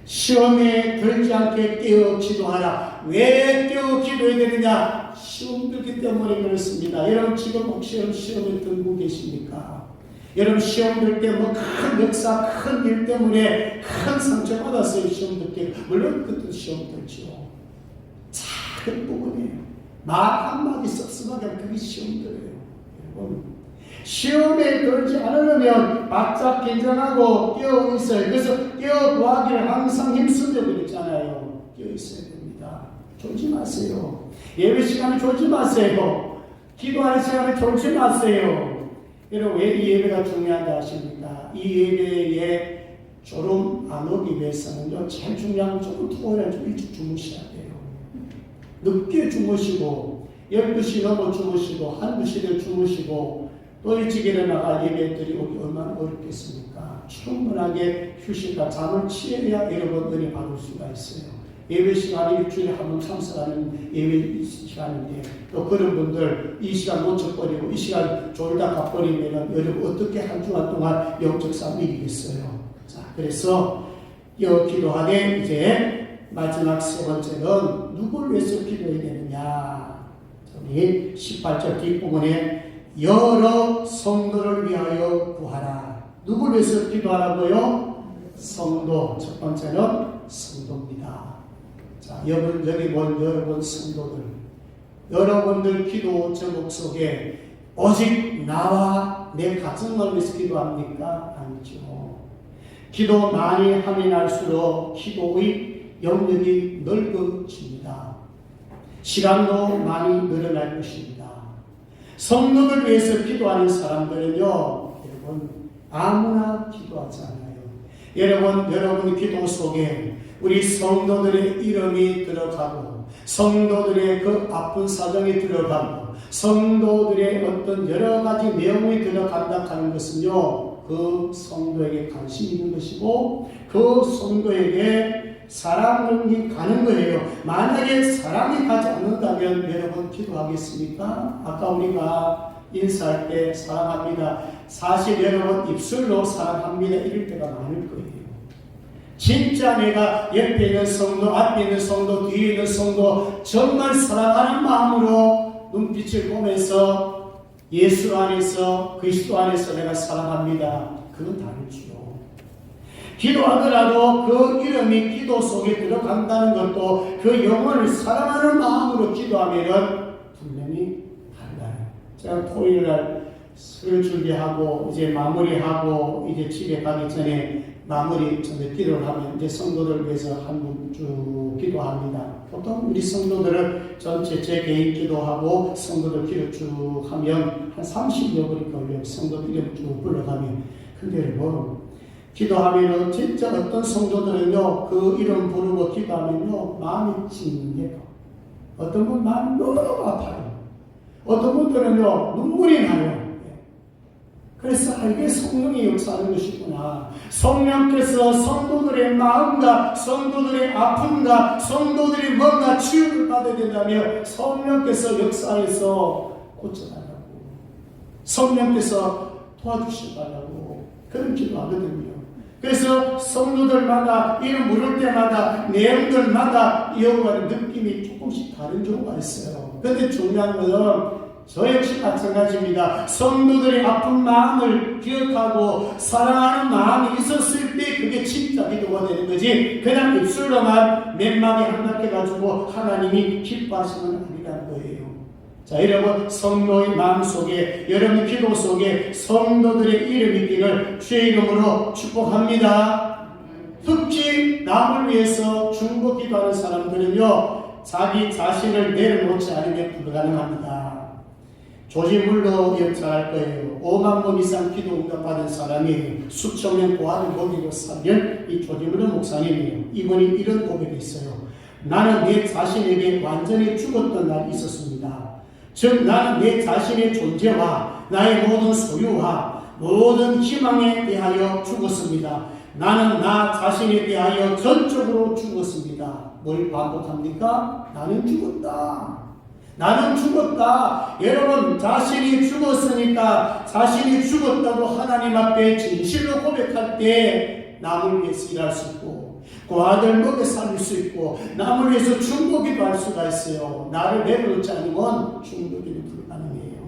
[SPEAKER 1] 시험에 들지 않게 깨어 기도하라. 왜 깨어 기도해야 되느냐? 시험 들기 때문에 그렇습니다. 여러분 지금 혹시 시험에 들고 계십니까? 여러분 시험 들 때 뭐 큰 역사, 큰 일 때문에 큰 상처 받았어요. 시험 들 때. 물론 그것도 시험 들죠. 작은 부분이에요. 말 한마디 섭섭하게 하면 그게 시험 들어요. 여러분 시험에 들지 않으려면 바짝 긴장하고 깨어 있어요. 그래서 깨어 구하기를 항상 힘쓰려 그랬잖아요. 깨어 있어야 됩니다. 졸지 마세요. 예배 시간에 졸지 마세요. 기도하는 시간에 졸지 마세요. 여러분 왜 이 예배가 중요한지 아십니까? 이 예배에 졸음 안 오기 위해서는요, 제일 중요한 건 조금 토요일에 좀 일찍 주무셔야 돼요. 늦게 주무시고 12시 넘어 주무시고 1시에 주무시고 또 일찍 일어나가 예배들이 오기 얼마나 어렵겠습니까? 충분하게 휴식과 잠을 취해야 여러분 은혜 받을 수가 있어요. 예배 시간이 일주일에 한 번 참석하는 예배 시간인데 또 그런 분들 이 시간 놓쳐버리고 이 시간 졸다 가버리면 여러분 어떻게 한 주간 동안 영적 싸움 이기겠어요? 자, 그래서 기도하되 이제 마지막 세 번째는 누굴 위해서 기도해야 되느냐? 우리 18절 뒷부분에 여러 성도를 위하여 구하라. 누굴 위해서 기도하라고요? 성도. 첫 번째는 성도입니다. 자, 여기 본 여러분 성도들, 여러분들 기도 제목 속에 오직 나와 내 가정을 위해서 기도합니까? 아니죠. 기도 많이 하면 할수록 기도의 영역이 넓어집니다. 시간도 많이 늘어날 것입니다. 성도들 위해서 기도하는 사람들은요, 여러분 아무나 기도하지 않아요. 여러분 기도 속에 우리 성도들의 이름이 들어가고 성도들의 그 아픈 사정에 들어가고 성도들의 어떤 여러 가지 내용이 들어간다 하는 것은요, 그 성도에게 관심이 있는 것이고 그 성도에게 사랑이 가는 거예요. 만약에 사랑이 가지 않는다면 여러분 기도하겠습니까? 아까 우리가 인사할 때 사랑합니다. 사실 여러분 입술로 사랑합니다 이럴 때가 많을 거예요. 진짜 내가 옆에 있는 성도, 앞에 있는 성도, 뒤에 있는 성도 정말 사랑하는 마음으로 눈빛을 보면서 예수 안에서 그리스도 안에서 내가 사랑합니다. 그건 다르죠. 기도하더라도 그 이름이 기도 속에 들어간다는 것도 그 영혼을 사랑하는 마음으로 기도하면은 분명히 달라요. 제가 토요일날 술 준비하고 이제 마무리하고 이제 집에 가기 전에 마무리 전에 기도를 하면 이제 성도들 위해서 한 분 쭉 기도합니다. 보통 우리 성도들은 전체 제 개인 기도하고 성도들 기도 쭉 하면 한 30여 분이 걸려요. 성도들 이름 쭉 불러가면. 근데 여러분 기도하면은 진짜 어떤 성도들은요 그 이름 부르고 기도하면요 마음이 찡해요. 어떤 분 마음이 너무 아파요. 어떤 분들은요 눈물이 나요. 그래서 이게 성령이 역사하는 것이구나. 성령께서 성도들의 마음과 성도들의 아픔과 성도들이 뭔가 치유를 받아야 된다면 성령께서 역사해서 고쳐달라고, 성령께서 도와주시달라고 그런 기도하거든요. 그래서 성도들마다 이름 부를 때마다 내용들마다 이어가는 느낌이 조금씩 다른 경우가 있어요. 그런데 중요한 것은 저 역시 마찬가지입니다. 성도들의 아픈 마음을 기억하고 사랑하는 마음이 있었을 때 그게 진짜 기도가 되는 거지 그냥 입술로만 몇 마디 한답해가지고 하나님이 기뻐하시는 아니라는 거예요. 자, 여러분 성도의 마음 속에 여러분 기도 속에 성도들의 이름이 있기를 주의 이름으로 축복합니다. 특히 남을 위해서 중보 기도하는 사람들은요 자기 자신을 내려놓지 않으면 불가능합니다. 조지물로 역사할 거예요. 5만 번 이상 기도 응답받은 사람이 수천 명 고아를 먹이고 살면 이 조지물로 목사님이에요. 이분이 이런 고백이 있어요. 나는 내 자신에게 완전히 죽었던 날이 있었습니다. 즉 나는 내 자신의 존재와 나의 모든 소유와 모든 희망에 대하여 죽었습니다. 나는 나 자신에 대하여 전적으로 죽었습니다. 뭘 반복합니까? 나는 죽었다. 나는 죽었다. 여러분 자신이 죽었으니까 자신이 죽었다고 하나님 앞에 진실로 고백할 때 남을 위해서 일할 수 있고 그 아들 먹여 살릴 수 있고 남을 위해서 중보기도 할 수가 있어요. 나를 내버려놓지 않으면 중보기는 불가능해요.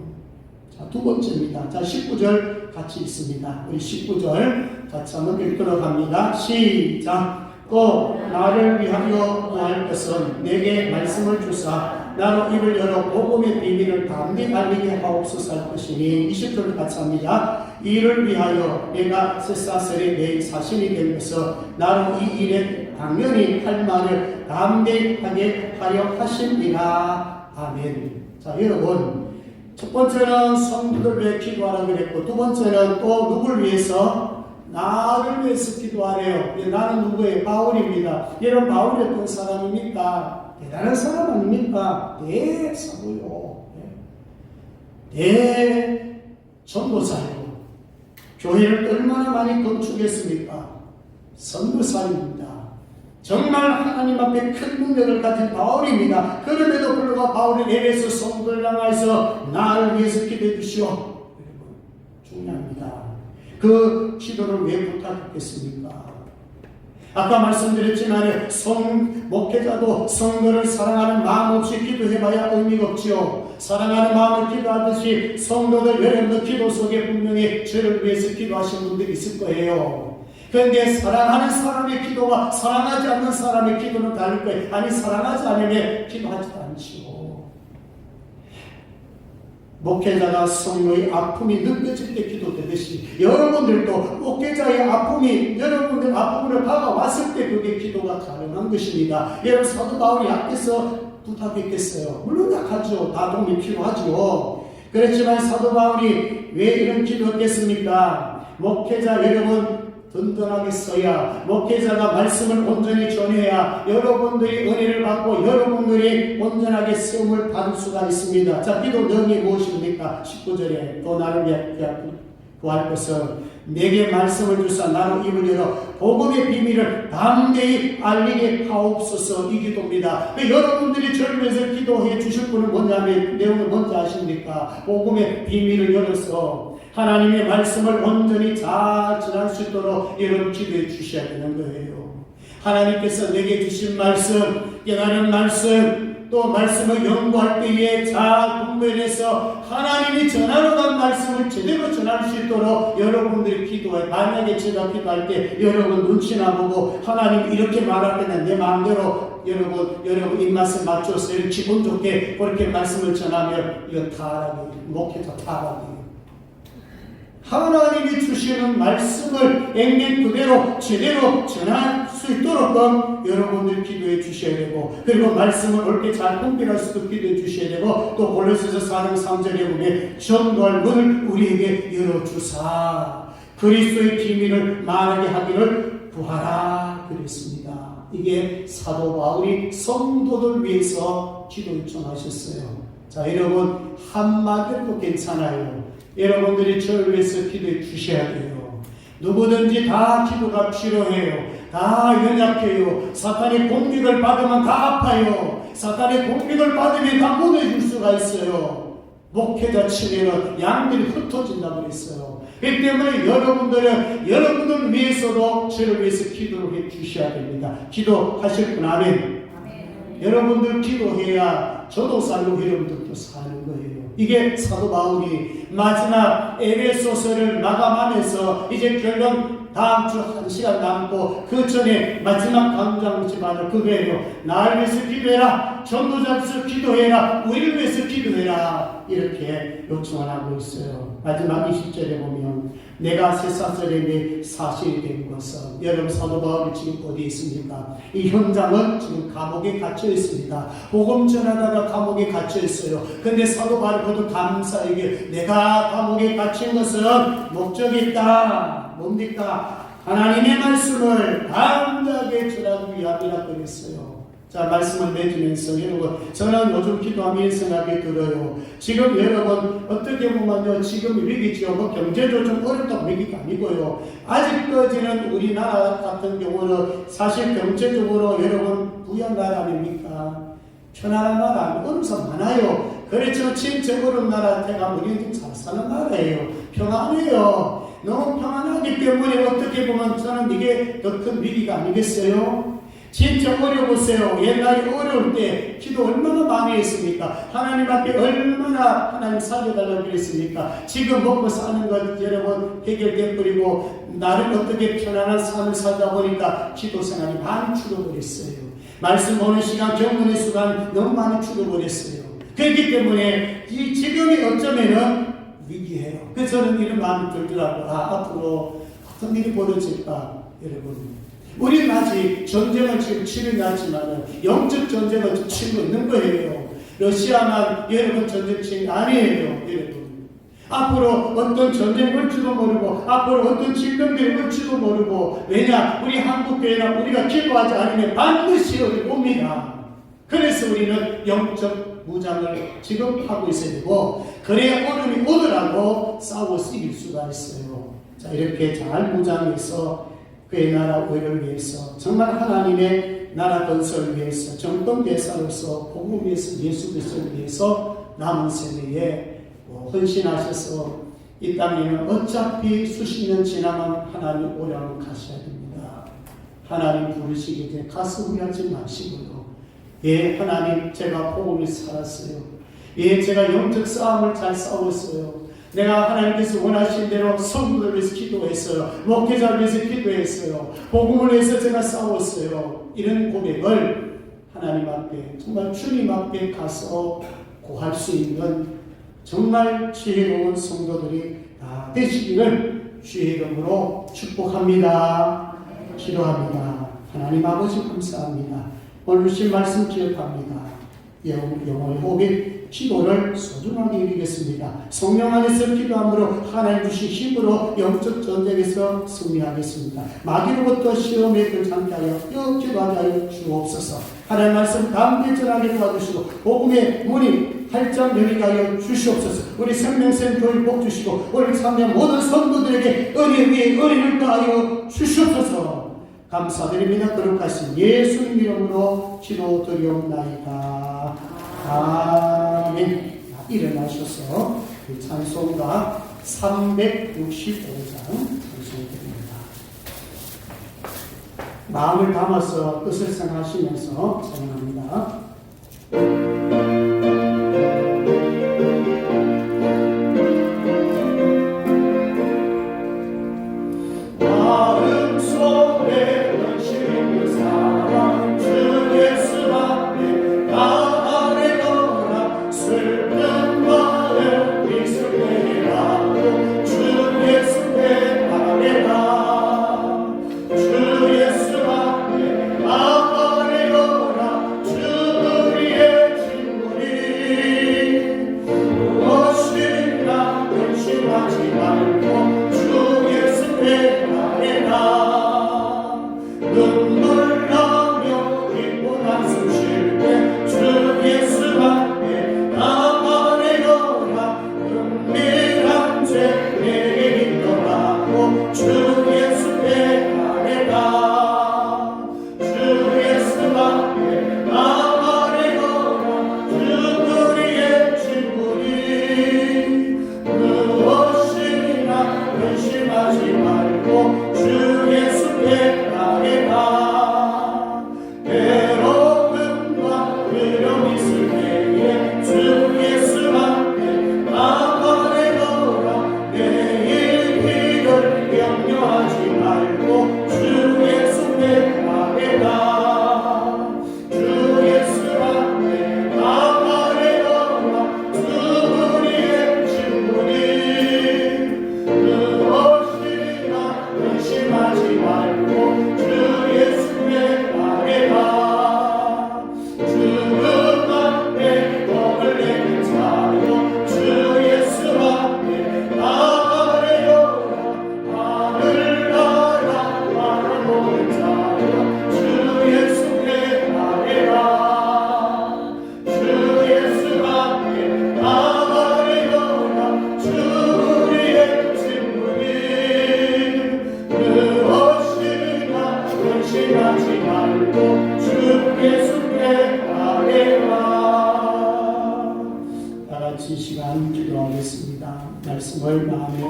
[SPEAKER 1] 자, 두 번째입니다. 자, 19절 같이 있습니다. 우리 19절 같이 한번 읽도록 합니다. 시작. 또 나를 위하여 구할 것은 내게 말씀을 주사 나로 입을 열어 복음의 비밀을 담대 알리게 하옵소서 할 것이니 20절을 같이 합니다. 이를 위하여 내가 쇠사슬에 내 사신이 된 것은 나로 이 일에 당연히 할 말을 담대하게 하려 하십니다. 아멘. 자, 여러분 첫 번째는 성도들 위해 기도하라 그랬고 두 번째는 또 누굴 위해서? 나를 위해서 기도하래요. 나는 누구예요? 바울입니다. 여러분 바울이 어떤 사람입니까? 대단한 사람 아닙니까? 대사도요. 대전도사예요. 교회를 얼마나 많이 건축했습니까? 선교사입니다. 정말 하나님 앞에 큰 능력을 가진 바울입니다. 그럼에도 불구하고 바울이 에베소 성도를 향해서 나를 위해서 기도해 주시오. 여러분 중요합니다. 그 기도를 왜 부탁했겠습니까? 아까 말씀드렸지만 목회자도 성도를 사랑하는 마음 없이 기도해봐야 의미가 없지요. 사랑하는 마음을 기도하듯이 성도들 여러분들 기도 속에 분명히 저를 위해서 기도하신 분들이 있을 거예요. 그런데 사랑하는 사람의 기도와 사랑하지 않는 사람의 기도는 다를 거예요. 아니 사랑하지 않으면 기도하지도 않지요. 목회자가 성도의 아픔이 느껴질 때 기도되듯이 여러분들도 목회자의 아픔이 여러분들 아픔으로 다가왔을 때 그게 기도가 가능한 것입니다. 여러분 사도 바울이 약해서 부탁했겠어요. 물론 약하죠. 다 도움이 필요하죠. 그렇지만 사도 바울이 왜 이런 기도했겠습니까? 목회자 여러분 든든하게 서야, 목회자가 말씀을 온전히 전해야 여러분들이 은혜를 받고 여러분들이 온전하게 세움을 받을 수가 있습니다. 자, 기도 내용이 무엇입니까? 19절에 또 나를 구할 것은 내게 말씀을 주사 나로 입을 열어 복음의 비밀을 담대히 알리게 하옵소서. 이 기도입니다. 여러분들이 저를 위해서 기도해 주실 분은 뭐냐면 내용을 뭔지 아십니까? 복음의 비밀을 열어서 하나님의 말씀을 온전히 잘 전할 수 있도록 여러분 기도해 주셔야 되는 거예요. 하나님께서 내게 주신 말씀, 깨달은 말씀, 또 말씀을 연구할 때에 잘 분별해서 하나님이 전하러 간 말씀을 제대로 전할 수 있도록 여러분들이 기도해. 만약에 제가 기도할 때 여러분 눈치나 보고 하나님 이렇게 말할 때는 내 마음대로 여러분 입맛에 맞춰서 기분 좋게 그렇게 말씀을 전하면 이건 타락이에요. 목회자 타락이에요. 하나님이 주시는 말씀을 액면 그대로 제대로 전할 수 있도록 여러분들 기도해 주셔야 되고, 그리고 말씀을 옳게 잘 분별할 수도 기도해 주셔야 되고, 또 골로새서 4장 3절에 보면 전도할 문을 우리에게 열어주사 그리스도의 비밀을 말하게 하기를 구하라 그랬습니다. 이게 사도 바울이 성도들 위해서 기도 요청하셨어요. 자, 여러분 한마디도 괜찮아요. 여러분들이 저를 위해서 기도해 주셔야 돼요. 누구든지 다 기도가 필요해요. 다 연약해요. 사탄의 공격을 받으면 다 아파요. 사탄의 공격을 받으면 다 무너질 수가 있어요. 목회자 치면은 양들이 흩어진다고 그랬어요. 그렇기 때문에 여러분들 위해서도 저를 위해서 기도를 해 주셔야 됩니다. 기도하실 분 아멘. 여러분들 기도해야 저도 살고 여러분들도 사는 거예요. 이게 사도 바울이 마지막 에베소서를 마감하면서 이제 결론 다음 주 1시간 남고 그 전에 마지막 강장지만을 그거예요. 나를 위해서 기도해라. 전도자를 위해서 기도해라. 우리를 위해서 기도해라. 이렇게 요청을 하고 있어요. 마지막 20절에 보면 내가 쇠사슬에게 사실이 된 것은, 여러분 사도 바울이 지금 어디 있습니까? 이 현장은 지금 감옥에 갇혀 있습니다. 복음 전하다가 감옥에 갇혀 있어요. 근데 사도 바울이 모두 감사에게 내가 감옥에 갇힌 것은 목적이 있다. 뭡니까? 하나님의 말씀을 담대하게 전하기 위함이라 그랬어요. 자, 말씀을 맺으면서 여러분, 저는 요즘 기도하면 생각이 들어요. 지금 여러분 어떻게 보면요, 지금 위기죠. 뭐 경제도 좀 어렵다고 위기가 아니고요. 아직까지는 우리나라 같은 경우는 사실 경제적으로 여러분 부유한 나라 아닙니까? 편안한 나라, 어려서 많아요. 그렇지만 진짜 어려운 나라한테가 우리는 잘 사는 나라예요. 평안해요. 너무 평안하기 때문에 어떻게 보면 저는 이게 더 큰 위기가 아니겠어요? 진짜 어려보세요. 옛날에 어려울 때 기도 얼마나 많이 했습니까? 하나님 앞에 얼마나 하나님 살려달라고 그랬습니까? 지금 먹고 사는 것 여러분 해결돼 버리고 나를 어떻게 편안한 삶을 살다 보니까 기도 생활이 많이 줄어버렸어요. 말씀 보는 시간, 경건의 시간 너무 많이 줄어버렸어요. 그렇기 때문에 이 지금이 어쩌면은 위기예요. 그래서 저는 이런 마음이 들더라고요. 앞으로 어떤 일이 벌어질까, 여러분. 우리는 아직 전쟁을 지금 치르지 않지만 영적 전쟁을 지금 치르고 있는 거예요. 러시아만 여러분 전쟁 치는 게 아니에요, 여러분. 앞으로 어떤 전쟁이 올지도 모르고 앞으로 어떤 질병들이 올지도 모르고, 왜냐? 우리 한국교회나 우리가 기도하지 않으면 반드시 여기 옵니다. 그래서 우리는 영적 무장을 지금 하고 있어야 되고, 그래야 어려움이 오더라도 싸워 이길 수가 있어요. 자, 이렇게 잘 무장해서 그의 나라 의를 위해서, 정말 하나님의 나라 건설을 위해서, 정권 대사로서 복음을 위해서, 예수 그리스도를 위해서 남은 세대에 헌신하셔서 이 땅에는 어차피 수십 년 지나면 하나님 오라고 가셔야 됩니다. 하나님 부르시기 전에 가서 후회하지 마시고요. 예, 하나님 제가 복음을 살았어요. 예, 제가 영적 싸움을 잘 싸웠어요. 내가 하나님께서 원하신 대로 성도를 위해서 기도했어요. 목회자를 위해서 기도했어요. 복음을 위해서 제가 싸웠어요. 이런 고백을 하나님 앞에, 정말 주님 앞에 가서 고할 수 있는 정말 지혜로운 성도들이 다 되시기를 주의 이름으로 축복합니다. 기도합니다. 하나님 아버지 감사합니다. 오늘 주신 말씀 기억합니다. 영혼의 호흡 기도를 소중하게 여기겠습니다. 성령 안에서 기도함으로 하나님 주신 힘으로 영적 전쟁에서 승리하겠습니다. 마귀로부터 시험에 들지 않게 하여 기도하게 하여 주옵소서. 하나님 말씀 담대 전하게 도와주시고 복음의 문이 활짝 열리게 하여 주시옵소서. 우리 생명샘 교회 복 주시고 우리 참여 모든 성도들에게 은혜 위에 은혜를 더하여 주시옵소서. 감사드립니다. 거룩하신 예수님 이름으로 기도드리옵나이다. 아멘. 일어나셔서 찬송가 365장 찬송드립니다. 마음을 담아서 뜻을 생각하시면서 찬양합니다. 말씀을 마음에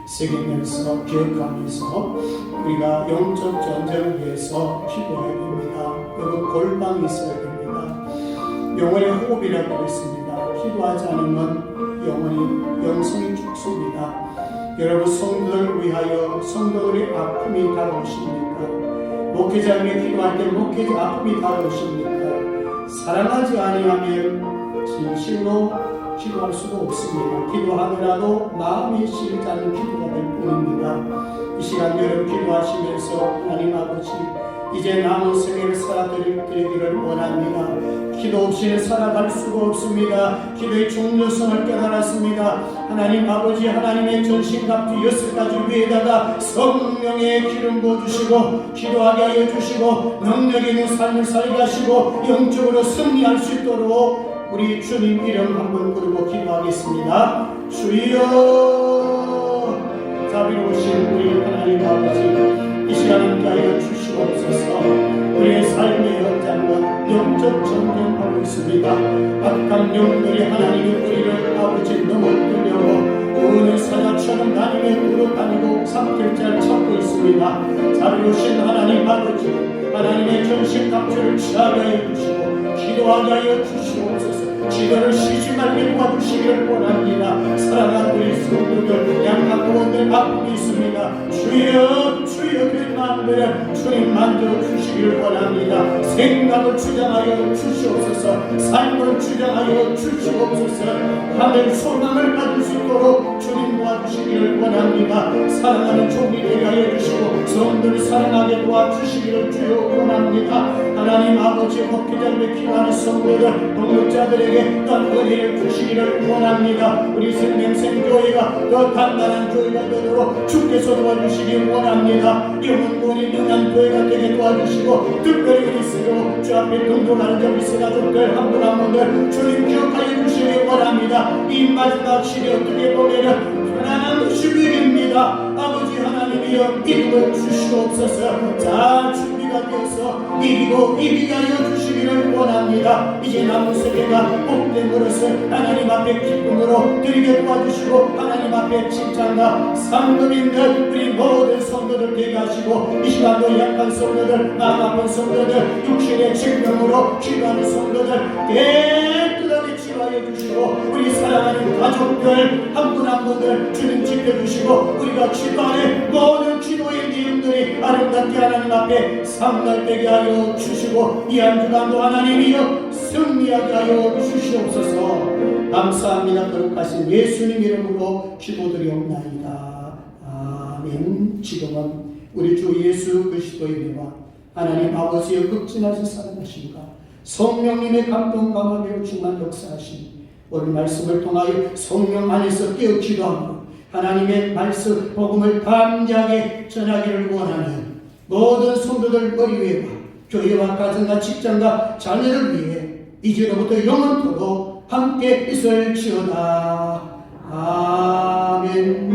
[SPEAKER 1] 새기면서 기억하면서 우리가 영적 전쟁을 위해서 기도해야 됩니다. 여러분 골방이 있어야 됩니다. 영혼의 호흡이라고 했습니다. 기도하지 않으면 영성이 죽습니다. 여러분 성도들을 위하여 성도들의 아픔이 다가오십니까? 목회자에게 기도할 때 목회자 아픔이 다가오십니까? 사랑하지 아니하면 진실로 기도할 수가 없습니다. 기도하더라도 마음이 실지 않는 기도가 될 뿐입니다. 이 시간 여러분 기도하시면서 하나님 아버지 이제 남은 생애를 살아드리기를 원합니다. 기도 없이는 살아갈 수가 없습니다. 기도의 중요성을 깨달았습니다. 하나님 아버지 하나님의 전신갑주 6가지 위에다가 성령의 기름 부어주시고 기도하게 하여 주시고 능력 있는 삶을 살게 하시고 영적으로 승리할 수 있도록 우리 주님 이름 한번 부르고 기도하겠습니다. 주여 자비로우신 우리 하나님 아버지 이 시간 함께하여 주시옵소서. 우리의 삶의 현장은 영적 전쟁하고 있습니다. 악한 영들이 하나님의 우리를 아버지 넘어뜨려고 오늘 사자처럼 하나님의 으로 다니고 삼킬자를 찾고 있습니다. 자비로우신 하나님 아버지 하나님의 전신갑주를 취하게 하여 주시고 기도하게 하여 주시옵소서. 기도를 쉬지 말게 도와주시기를 원합니다. 사랑하는 우리 성도들 양가구원들 아픔이 있습니다. 주여 그 마음들을 주님 만져주시기를 원합니다. 생각을 주장하여 주시옵소서. 삶을 주장하여 주시옵소서. 하늘 소망을 가질 수 있도록 주님 도와주시기를 원합니다. 원합니다. 사랑하는 종이 되게 하여 주시고 성도를 사랑하게 도와주시기를 주여 원합니다. 하나님 아버지 목회자를 기도하는 성도들 동역자들에게 또 은혜를 주시기를 원합니다. 우리 생명생교회가 더 단단한 교회가 되도록 주께서 도와주시기 원합니다. 영혼권이 능한 교회가 되게 도와주시고 특별히 우리 스스로 주 앞에 동동하는 정비스 가족들 한 분 한 분들 주님 기억하여 주시기 원합니다. 이 마지막 시대 어떻게 보내는 편안한 시국입니다. 아버지 하나님이여 이름을 주시옵소서. 자 준비가 되어서 이기고 이기게 하여 주시기를 원합니다. 이제 남은 세계가 복된 그릇을 하나님 앞에 기쁨으로 드리게 도와주시고 하나님 앞에 칭찬과 상급인들 우리 모든 성도들 되게 하시고 이 시간도 약한 성도들 마음 아픈 성도들 육신의 질병으로 기도하는 성도들 깨끗하게 치료하여 주시고 우리 사랑하는 가족들 한 분 한 분들 주님 지켜주시고 우리가 기도하는 모든 기도의 내용들이 아름답게 하나님 앞에 상달되게 하여 주시고 이 한 주간도 하나님이여 승리하게 하여 주시옵소서. 감사합니다. 거룩하신 예수님 이름으로 기도드리옵나이다. 아멘. 지금은 우리 주 예수 그리스도의 은혜와 하나님 아버지의 극진하신 사랑하심과 성령님의 감동 감화로 충만 역사하신 오늘 말씀을 통하여 성령 안에서 깨어 기도하고 하나님의 말씀 복음을 담대하게 전하기를 원하는 모든 성도들 머리 위에와 교회와 가정과 직장과 자녀를 위해 이제로부터 영원토록 함께 있을지어다. 아멘.